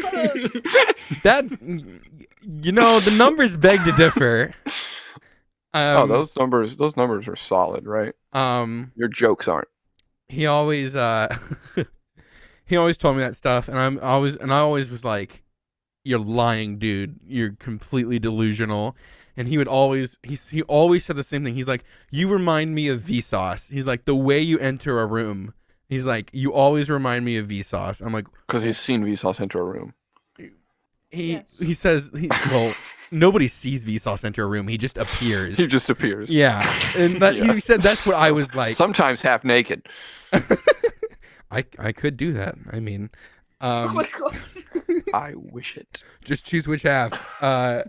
That's, the numbers beg to differ. Oh, those numbers are solid, right? Your jokes aren't. He always, he always told me that stuff, and I always was like, you're lying, dude. You're completely delusional. And he always said the same thing. He's like, you remind me of Vsauce. He's like, the way you enter a room. He's like, you always remind me of Vsauce. I'm like, Because he's seen Vsauce enter a room. he says, well, nobody sees Vsauce enter a room. He just appears. He just appears. Yeah, and he said that's what I was like. Sometimes half naked. I could do that. I mean, Oh my god. I wish it. just choose which half. But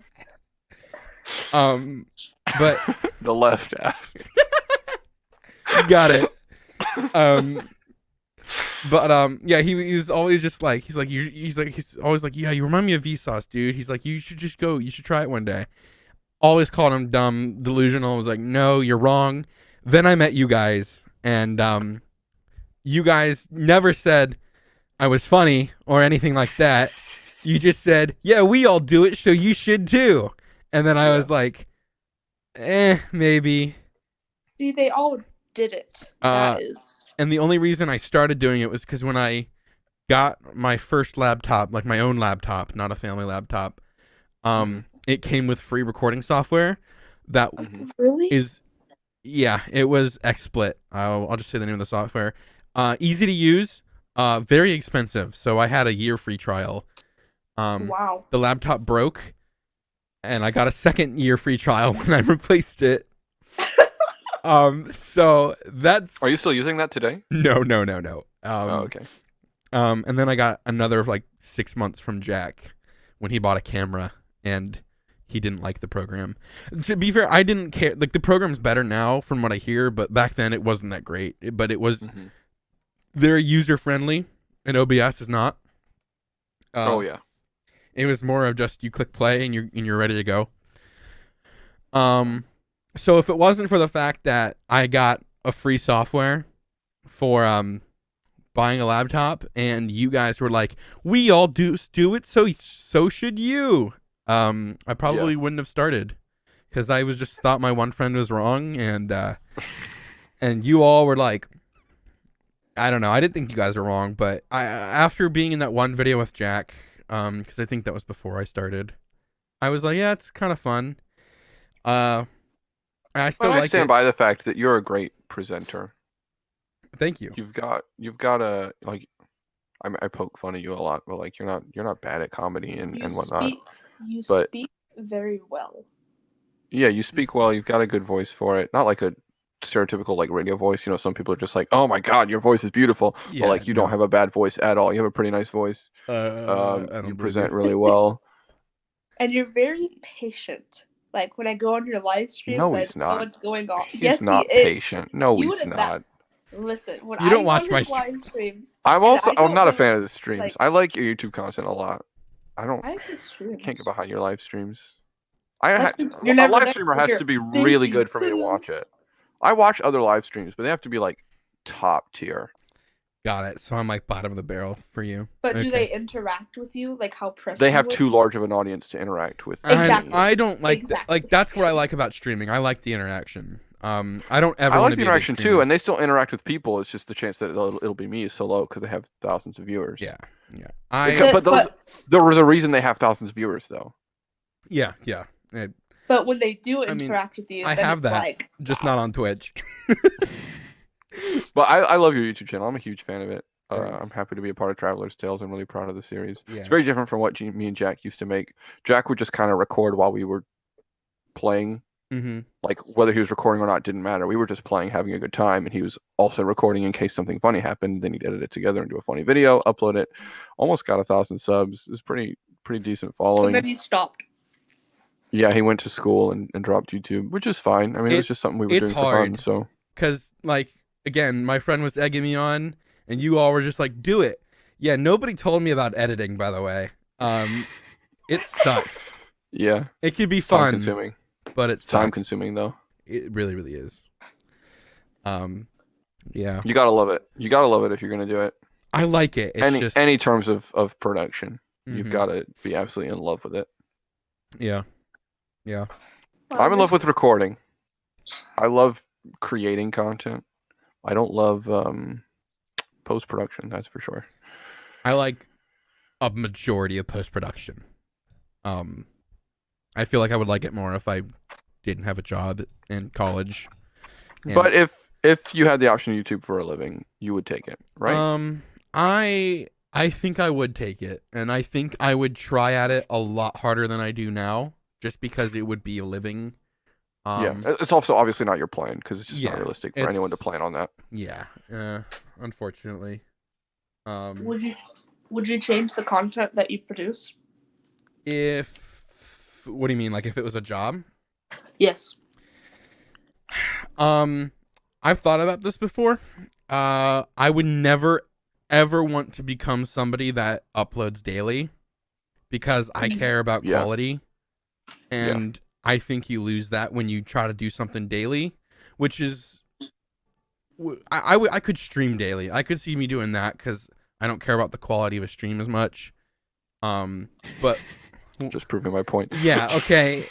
The left half. you got it. Yeah, he's always just like, he's always like, yeah, you remind me of Vsauce, dude. He's like, you should just go, you should try it one day. Always called him dumb, delusional. I was like, no, you're wrong. Then I met you guys, and you guys never said I was funny or anything like that. You just said, yeah, we all do it, so you should too. And then I was like, maybe. See, they all did it. That is. And the only reason I started doing it was because when I got my first laptop, like my own laptop, not a family laptop, it came with free recording software that Really? it was XSplit. I'll just say the name of the software. Easy to use, very expensive. So I had a year free trial. Wow. The laptop broke, and I got a second year free trial when I replaced it. So that's. Are you still using that today? No. Okay. And then I got another like 6 months from Jack when he bought a camera, and he didn't like the program. To be fair, I didn't care. Like, the program's better now from what I hear, but back then it wasn't that great. But it was very user friendly, and OBS is not. Oh yeah. It was more of just you click play and you're ready to go. So if it wasn't for the fact that I got a free software for buying a laptop, and you guys were like, we all do it, so should you. I probably wouldn't have started, because I was just thought my one friend was wrong, and you all were like, I don't know. I didn't think you guys were wrong, but after being in that one video with Jack, because I think that was before I started, I was like, yeah, it's kind of fun. I still like it. I stand by the fact that you're a great presenter. Thank you. You've got a like. I poke fun at you a lot, but like you're not bad at comedy and whatnot. You speak very well. Yeah, you speak well. You've got a good voice for it. Not like a stereotypical like radio voice. You know, some people are just like, "Oh my God, your voice is beautiful." Yeah, but like you don't have a bad voice at all. You have a pretty nice voice. You present really well. And you're very patient. Like when I go on your live streams, No, he's I not. know what's going on. He's not patient. No, he's not. Listen, when you don't I watch go my live streams, I'm not a fan of the streams. Like, I like your YouTube content a lot. I can't get behind your live streams. A live streamer has to be really good for me to watch it. I watch other live streams, but they have to be like top tier. Got it. So I'm like bottom of the barrel for you. But do they interact with you? Like how Preston They have too large of an audience to interact with. Exactly. I don't like like that's what I like about streaming. I like the interaction. I don't ever want to be the interaction too, and they still interact with people. It's just the chance that it'll be me is so low because they have thousands of viewers. Yeah. But there was a reason they have thousands of viewers though. Yeah. But when they do interact with you, I have that, just not on Twitch. But I love your YouTube channel. I'm a huge fan of it. I'm happy to be a part of Traveler's Tales. I'm really proud of the series. Yeah. It's very different from what me and Jack used to make. Jack would just kind of record while we were playing Mm-hmm. Like whether he was recording or not didn't matter. We were just playing, having a good time, and he was also recording in case something funny happened. Then he'd edit it together and do a funny video, upload it. Almost got 1,000 subs. It was pretty decent And following. then he stopped. Yeah, he went to school and dropped YouTube, which is fine. I mean, it was just something we were doing for fun. So because like again, my friend was egging me on, and you all were just like, "Do it." Yeah, nobody told me about editing, by the way. It sucks. yeah, It could be time fun, consuming. but it's Time consuming though. It really, really is. Yeah. You gotta love it. You gotta love it if you're gonna do it. I like it. It's any terms of production, you've Mhm. got to be absolutely in love with it. Yeah. I'm in love with recording. I love creating content. I don't love post production. That's for sure. I like a majority of post production. I feel like I would like it more if I didn't have a job in college. But if you had the option of YouTube for a living, you would take it, right? I think I would take it, and I think I would try at it a lot harder than I do now, just because it would be a living. Yeah, it's also obviously not your plan because it's just not Yeah, realistic for anyone to plan on that. Yeah, unfortunately. Would you change the content that you produce? What do you mean? Like if it was a job? Yes. I've thought about this before. I would never ever want to become somebody that uploads daily because I care about quality, and I think you lose that when you try to do something daily, which is I could stream daily. I could see me doing that because I don't care about the quality of a stream as much. But just proving my point. Yeah. Okay.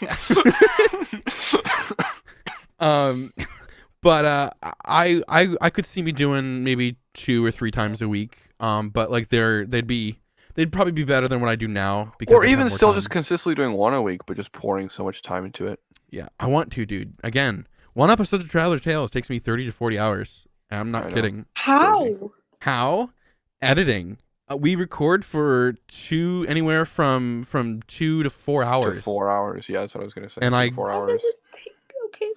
But I could see me doing maybe 2 or 3 times a week. But like they'd probably be better than what I do now because or even still just consistently doing 1 a week, but just pouring so much time into it. Yeah, I want to, dude. Again, 1 episode of Traveler's Tales takes me 30 to 40 hours. I'm not kidding. How? Editing. We record for anywhere from 2 to 4 hours. 4 hours, yeah, that's what I was gonna say. And 4 hours. Okay.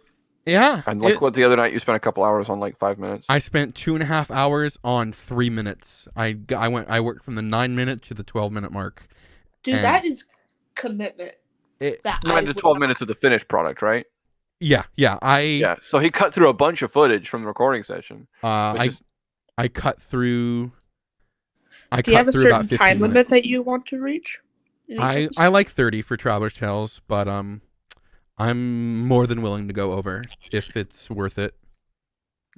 Yeah. And like what the other night you spent a couple hours on like 5 minutes. I spent 2.5 hours on 3 minutes. I worked from the 9-minute to the 12-minute mark. Dude, that is commitment. 9 to 12 minutes of the finished product, right? Yeah. So he cut through a bunch of footage from the recording session. I cut through. Do you have a certain time limit that you want to reach? I like 30 for Traveler's Tales, but I'm more than willing to go over if it's worth it.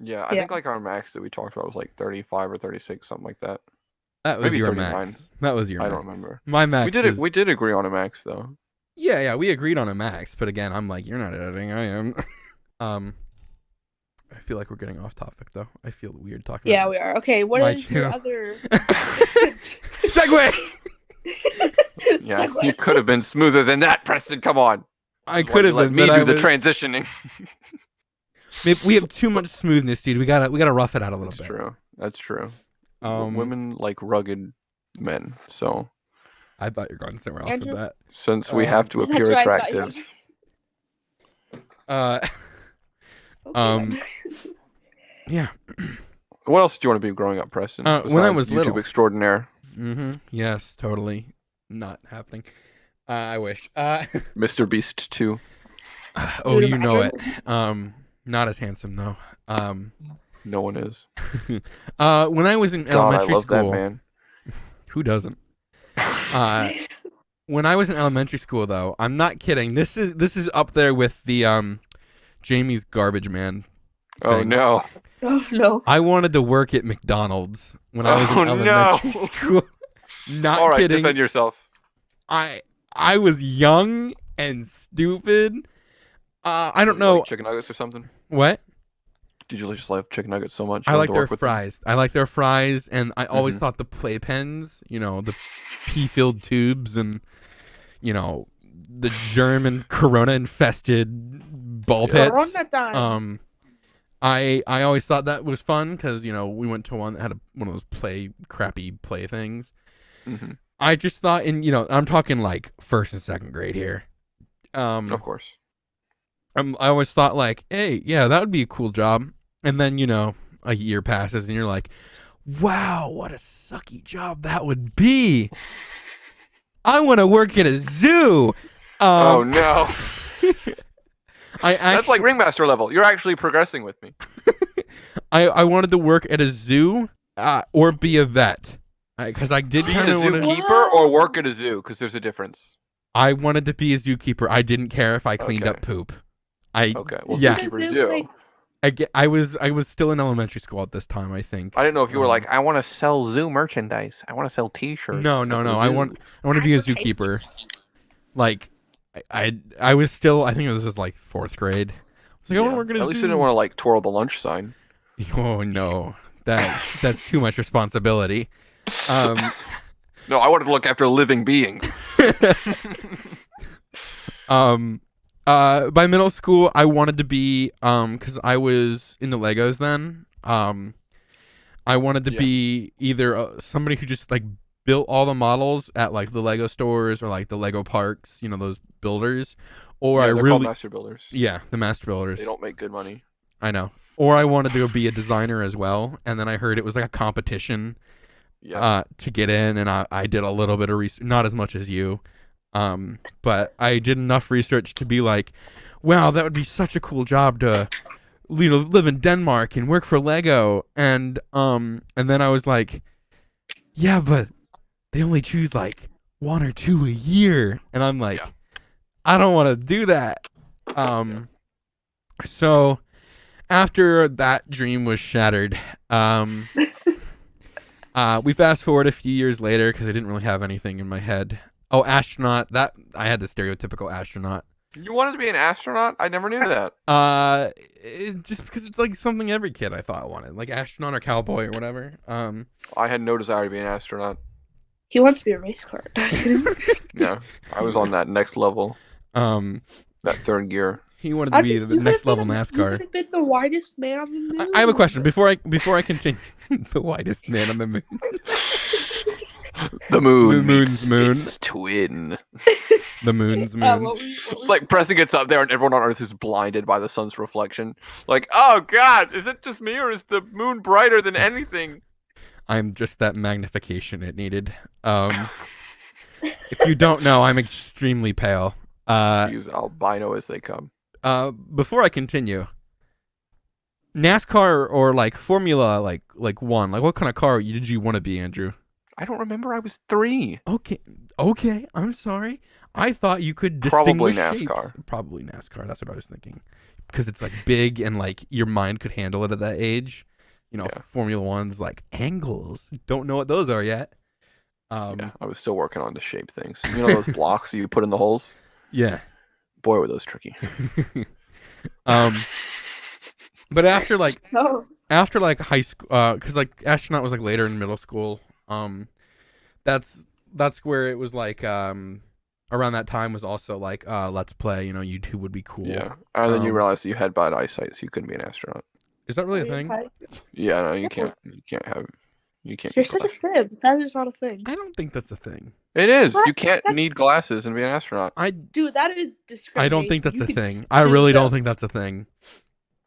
Yeah, I think like our max that we talked about was like 35 or 36, something like that. That was maybe your 39. Max. That was your max. I don't remember. My max. We did agree on a max though. Yeah, we agreed on a max, but again, I'm like, you're not editing, I am. I feel like we're getting off topic though. I feel weird talking. Yeah, we are. Okay, what is your other segue? Yeah, you could have been smoother than that, Preston. Come on. I could have let me do the transitioning. We have too much smoothness, dude. We gotta rough it out a little bit. That's true. Women like rugged men, so. I thought you were going somewhere else with that. Since we have to appear attractive. Yeah. What else did you want to be growing up, Preston? When I was YouTube little. Extraordinaire. Mm-hmm. Yes, totally. Not happening. I wish. Mr. Beast 2. Oh, you know it. Not as handsome though. No one is. When I was in elementary I love school. That man. Who doesn't? When I was in elementary school, though, I'm not kidding. This is up there with the Jamie's Garbage Man thing. Oh no! Oh no! I wanted to work at McDonald's when I was in elementary school. Not all right, kidding. Defend yourself. I was young and stupid. I don't know. Like chicken nuggets or something? What? Did you just love chicken nuggets so much? I like their fries. I like their fries, and I always thought the playpens, the pea-filled tubes, and the germ and corona infested ball pits. I always thought that was fun because we went to one that had one of those crappy play things. Mm-hmm. I just thought I'm talking like 1st and 2nd grade here. Of course. I always thought like, hey, yeah, that would be a cool job. And then, a year passes and you're like, wow, what a sucky job that would be. I want to work at a zoo. Oh no. That's like ringmaster level. You're actually progressing with me. I wanted to work at a zoo or be a vet. Because I did Be kind a of want to. zookeeper or work at a zoo, because there's a difference. I wanted to be a zookeeper. I didn't care if I cleaned Okay. up poop. Okay. Well, Yeah. zookeepers do. I was still in elementary school at this time, I think. I didn't know if you were like, I want to sell zoo merchandise. I want to sell T-shirts. No. at the I zoo." want to be a zookeeper. Like, I was still. I think it was just like 4th grade. I was like, I want to work at a zoo. At least you didn't want to like twirl the lunch sign. Oh no, that's too much responsibility. No, I wanted to look after living beings. By middle school, I wanted to be because I was in the Legos then. I wanted to be either somebody who just like built all the models at like the Lego stores or like the Lego parks, those builders, or They're called master builders. Yeah, the master builders. They don't make good money. I know. Or I wanted to be a designer as well, and then I heard it was like a competition to get in, and I did a little bit of research, not as much as you, but I did enough research to be like, wow, that would be such a cool job to live in Denmark and work for Lego, and then I was like, yeah, but they only choose like 1 or 2 a year, and I'm like, I don't want to do that. So after that dream was shattered, we fast forward a few years later because I didn't really have anything in my head. Oh, astronaut. That I had the stereotypical astronaut. You wanted to be an astronaut? I never knew that. Just because it's like something every kid I thought wanted, like astronaut or cowboy or whatever. I had no desire to be an astronaut. He wants to be a race car. Yeah, I was on that next level. That 3rd gear. He wanted to be the next level NASCAR. You could have been the widest man on the moon. I have a question before I continue. The widest man on the moon. The moon. The moon's moon. Its twin. The moon's moon. It's like Preston gets up there and everyone on Earth is blinded by the sun's reflection. Like, oh God, is it just me or is the moon brighter than anything? I'm just that magnification it needed. If you don't know, I'm extremely pale. Use albino as they come. Before I continue, NASCAR or like Formula like One, like what kind of car did you want to be, Andrew? I don't remember. I was 3. Okay. I'm sorry. I thought you could Probably distinguish NASCAR. shapes. Probably NASCAR. That's what I was thinking. Because it's like big and like your mind could handle it at that age. Formula One's like angles. Don't know what those are yet. Yeah, I was still working on the shape things. You know those blocks you put in the holes? Yeah. Boy, were those tricky. But after high school, because like astronaut was like later in middle school. That's where it was like around that time was also like let's play. YouTube would be cool. Yeah, and then you realized that you had bad eyesight, so you couldn't be an astronaut. Is that really a thing? Yeah, no, you can't. You're such a fib. That is not a thing. I don't think that's a thing. It is. What? You can't need glasses and be an astronaut. Dude, that is discrimination. I don't think that's a thing. I really don't think that's a thing.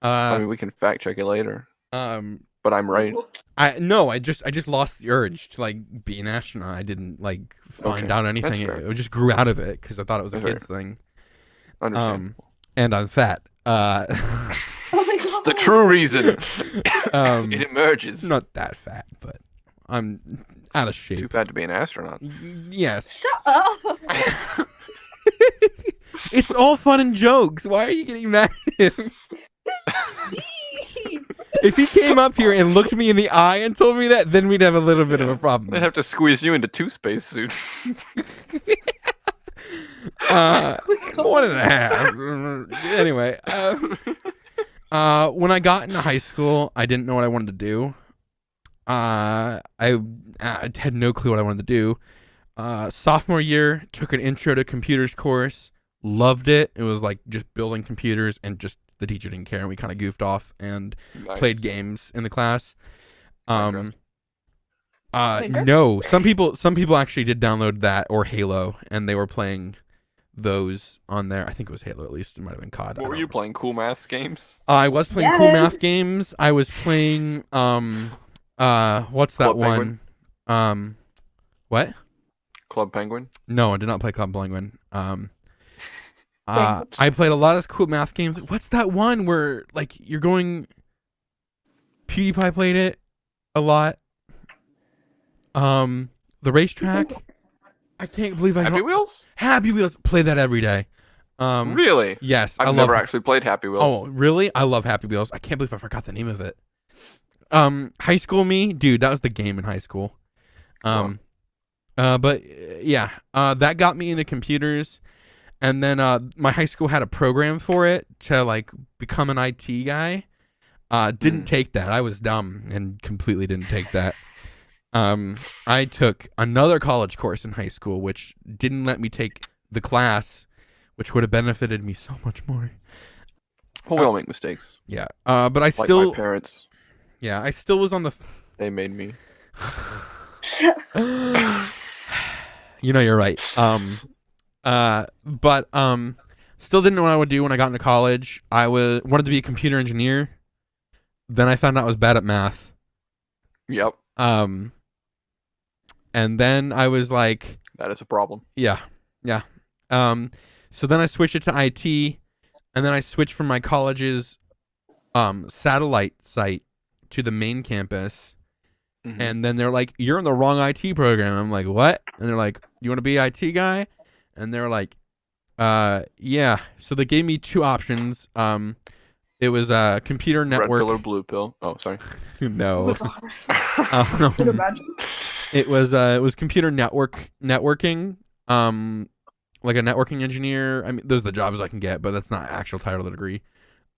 I mean, we can fact check it later. But I'm right. I just lost the urge to like be an astronaut. I didn't like find out anything. It just grew out of it because I thought it was a kid's thing. And I'm fat. Oh my God. The true reason. It emerges. Not that fat, but I'm out of shape. Too fat to be an astronaut. Yes. Shut up. It's all fun and jokes. Why are you getting mad at him? If he came up here and looked me in the eye and told me that, then we'd have a little bit of a problem. They'd have to squeeze you into 2 spacesuits. 1.5. Anyway, when I got into high school, I didn't know what I wanted to do. I had no clue what I wanted to do. Sophomore year, took an intro to computers course. Loved it. It was like just building computers, and just the teacher didn't care, and we kind of goofed off and played games in the class. No, some people actually did download that or Halo, and they were playing those on there. I think it was Halo, at least. It might have been COD. What were you playing? Cool maths games? I was playing cool math Yes. games. I was playing what's that Club one? Penguin? What? Club Penguin? No, I did not play Club Penguin. Language. I played a lot of cool math games. What's that one where like you're going? PewDiePie played it a lot. The racetrack. I can't believe I Happy don't. Wheels? Happy Wheels. Play that every day. Really? Yes, I I've love. never actually played Happy Wheels. Oh, really? I love Happy Wheels. I can't believe I forgot the name of it. High school me, dude. That was the game in high school. But yeah, that got me into computers, and then my high school had a program for it to like become an IT guy. Didn't take that. I was dumb and completely didn't take that. I took another college course in high school, which didn't let me take the class, which would have benefited me so much more. Well, we all make mistakes. Yeah. But I Like still, my parents, yeah, I still was on the. they made me. You know, you're right. But still didn't know what I would do when I got into college. I wanted to be a computer engineer. Then I found out I was bad at math. Yep, And then I was like, that is a problem. yeah. So then I switched it to IT, and then I switched from my college's satellite site to the main campus. Mhm. And then they're like, "You're in the wrong IT program." I'm like, "What?" And they're like, "You want to be IT guy?" And they're like, "Yeah." So they gave me two options. It was a computer Red network. pill or blue pill? Oh, sorry. No. Oh my God. Could Um, imagine. it was computer networking. Like a networking engineer. I mean, those are the jobs I can get, but that's not actual title of the degree.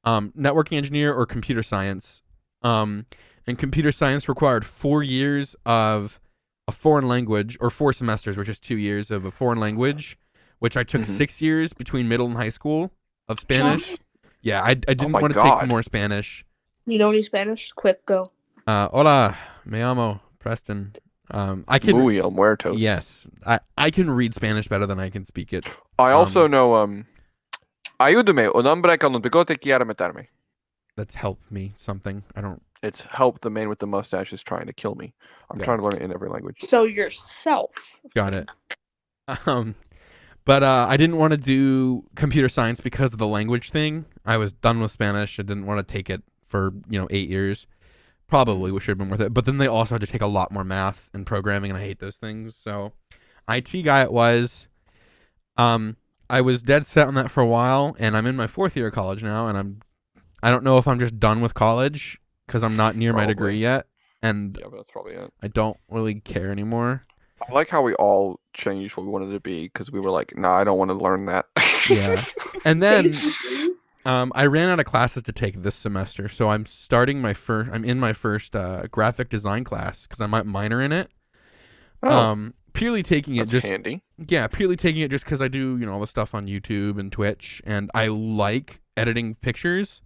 Networking engineer or computer science. And computer science required 4 years of a foreign language, or 4 semesters, which is 2 years of a foreign language, which I took Mhm. 6 years between middle and high school of Spanish. Yeah, I didn't my want to take God. more Spanish. You know any Spanish? Quick, go. Hola, me llamo Preston. I can. Muy el muertos. Yes, I can read Spanish better than I can speak it. I also know, ayúdame, un hombre con un bigote quiere meterme. That's helped me something. I don't. It's help the man with the mustache is trying to kill me. I'm Got trying to learn it in every language. So yourself. Got it. But I didn't want to do computer science because of the language thing. I was done with Spanish. I didn't want to take it for 8 years. Probably should have been worth it. But then they also had to take a lot more math and programming, and I hate those things. So IT guy it was. I was dead set on that for a while, and I'm in my 4th year of college now, and I don't know if I'm just done with college because I'm not near my degree Probably. yet, and Yeah, but that's probably it. I don't really care anymore. I like how we all changed what we wanted to be because we were like, nah, I don't want to learn that. Yeah. And then Basically. I ran out of classes to take this semester, so I'm in my first graphic design class because I might minor in it. Oh, Purely taking it that's just handy. purely taking it just because I do all the stuff on YouTube and Twitch, and I like editing pictures.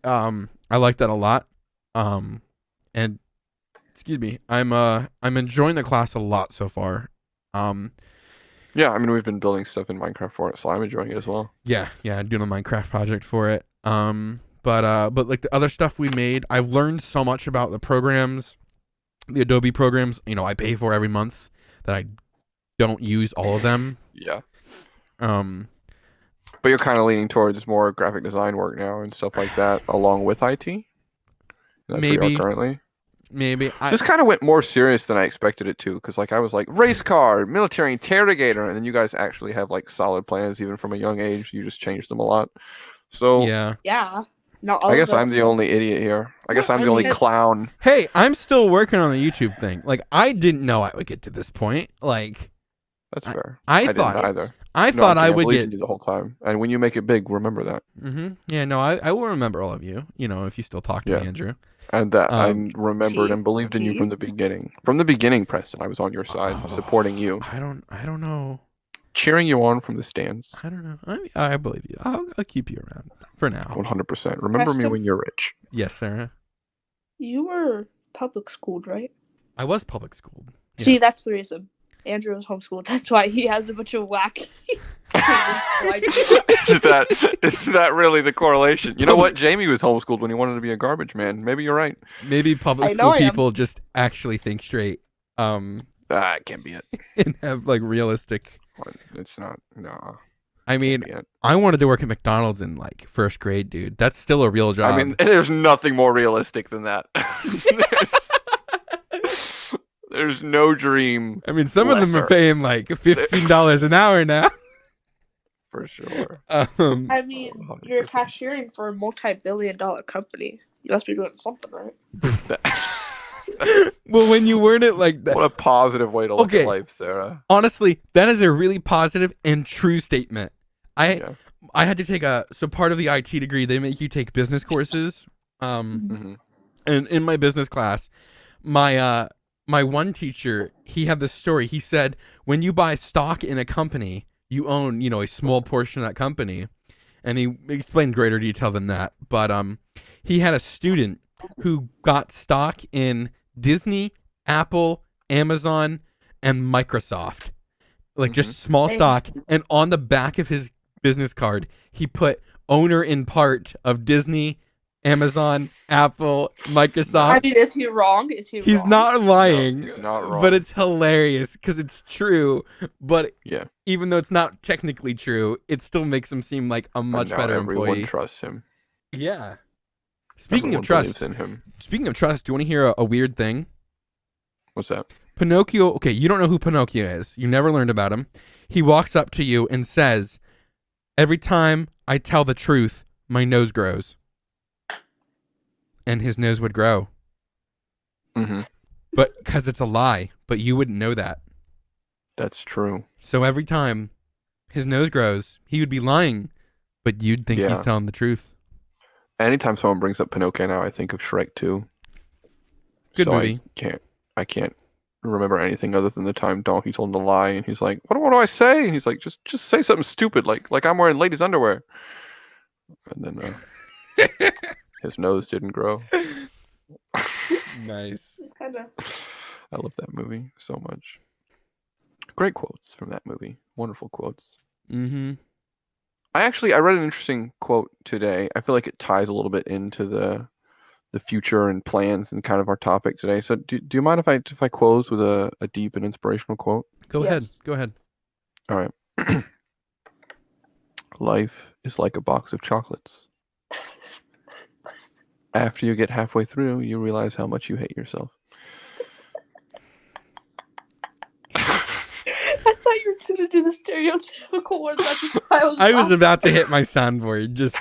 I like that a lot. And excuse me, I'm enjoying the class a lot so far. Yeah, I mean, we've been building stuff in Minecraft for it, so I'm enjoying it as well. Yeah, doing a Minecraft project for it. But like the other stuff we made, I've learned so much about the programs, the Adobe programs. I pay for every month that I don't use all of them. Yeah. Um, But you're kind of leaning towards more graphic design work now and stuff like that, along with IT? That's where you Maybe. are currently? maybe This kind of went more serious than I expected it to, because I was like, race car, military interrogator, and then you guys actually have like solid plans even from a young age. You just changed them a lot. So yeah. Yeah. Not all I guess of I'm us. the only idiot here. I guess No, I'm I the only mean- clown. Hey, I'm still working on the YouTube thing. Like, I didn't know I would get to this point. Like, That's fair. I didn't thought either. I No, thought I'm I kidding. would believed get. in you the whole time. And when you make it big, remember that. Yeah, no, I will remember all of you. If you still talk to me, Yeah. Andrew. And that I Um, remembered and believed in you from the beginning. From the beginning, Preston, I was on your side, supporting you, I don't know. cheering you on from the stands. I don't know. I believe you. I'll keep you around for now. 100%. Remember me Preston? when you're rich. Yes, Sarah. You were public schooled, right? I was public schooled. See, Yes. that's the reason. Andrew was homeschooled. That's why he has a bunch of whack. Is that really the correlation? You know what? Jamie was homeschooled when he wanted to be a garbage man. Maybe you're right. Maybe public I know school I am. people just actually think straight. It can't be it. And have like realistic. It's not. No. I mean, Can't be it. I wanted to work at McDonald's in like first grade, dude. That's still a real job. I mean, there's nothing more realistic than that. There's no dream. I mean, some of them are lesser. paying like $15 an hour now. For sure. I mean, you're 100%. cashiering for a multi-billion-dollar company. You must be doing something right. Well, when you word it like that, What a positive way to look Okay. at life, Sarah. honestly, that is a really positive and true statement. Yeah. I had to take so part of the IT degree, they make you take business courses. hmm And in my business class, my one teacher, he had this story. He said, when you buy stock in a company, you own, a small portion of that company. And he explained greater detail than that. But he had a student who got stock in Disney, Apple, Amazon, and Microsoft. Like just small Dang. stock. And on the back of his business card, he put owner in part of Disney, Amazon, Apple, Microsoft. I mean, is he wrong? He's wrong? not lying, he's not wrong. but it's hilarious because it's true. But Yeah. even though it's not technically true, it still makes him seem like a And much now better everyone employee. trusts him. Yeah. Speaking Everyone of trust, believes in him. do you want to hear a weird thing? What's that? Pinocchio, okay, you don't know who Pinocchio is. You never learned about him. He walks up to you and says, "Every time I tell the truth, my nose grows." And his nose would grow. hmm But because it's a lie, but you wouldn't know that. That's true. So every time his nose grows, he would be lying, but you'd think he's Yeah. telling the truth. Anytime someone brings up Pinocchio now, I think of Shrek 2. Good so movie. I can't remember anything other than the time Donkey told him to lie, and he's like, "What do I say?" And he's like, "Just say something stupid, like I'm wearing ladies' underwear." And then his nose didn't grow. Nice. Kind of. I love that movie so much. Great quotes from that movie. Wonderful quotes. Mm-hmm. I read an interesting quote today. I feel like it ties a little bit into the future and plans and kind of our topic today. So do you mind if I close with a deep and inspirational quote? Go Yes. ahead. Go ahead. All right. Life is like a box of chocolates. After you get halfway through, you realize how much you hate yourself. I thought you were going to do the stereotypical one. That's why I was I was laughing. about to hit my soundboard just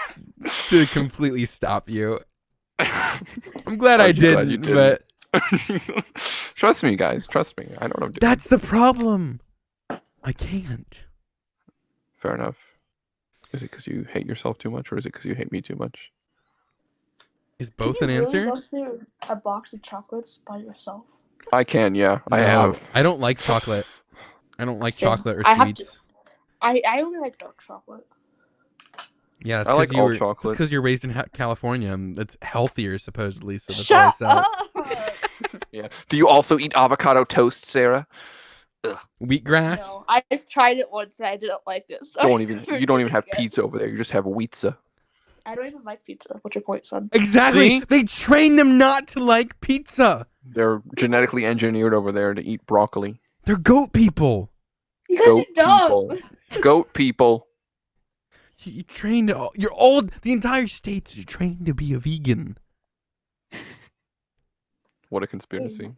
to completely stop you. I'm glad I Aren't you glad you didn't, but Trust me, guys. Trust me. I know what I'm doing. that's the problem. I can't. Fair enough. Is it because you hate yourself too much, or is it because you hate me too much? Is Can both you an really answer? go through a box of chocolates by yourself? I can, yeah. I No, have. I don't like chocolate. I don't like Same. chocolate or I have to- sweets. I only like dark chocolate. Yeah, that's I like all That's chocolate. because you're raised in California. And it's healthier, supposedly. So that's Shut why I up! Yeah. Do you also eat avocado toast, Sarah? Wheatgrass. No, I've tried it once and I didn't like it. So You don't even have again. pizza over there. You just have wheatza. I don't even like pizza. What's your point, son? Exactly. See? They train them not to like pizza. They're genetically engineered over there to eat broccoli. They're goat people. Because Goat you're dumb. people. Goat people. You trained. You're all. The entire states are trained to be a vegan. What a conspiracy.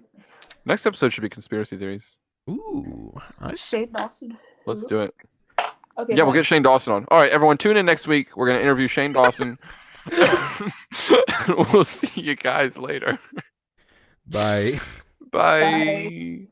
Next episode should be conspiracy theories. Ooh. Shane Dawson. Let's do it. Okay. Yeah, we'll bye. get Shane Dawson on. All right, everyone, tune in next week. We're going to interview Shane Dawson. We'll see you guys later. Bye. Bye.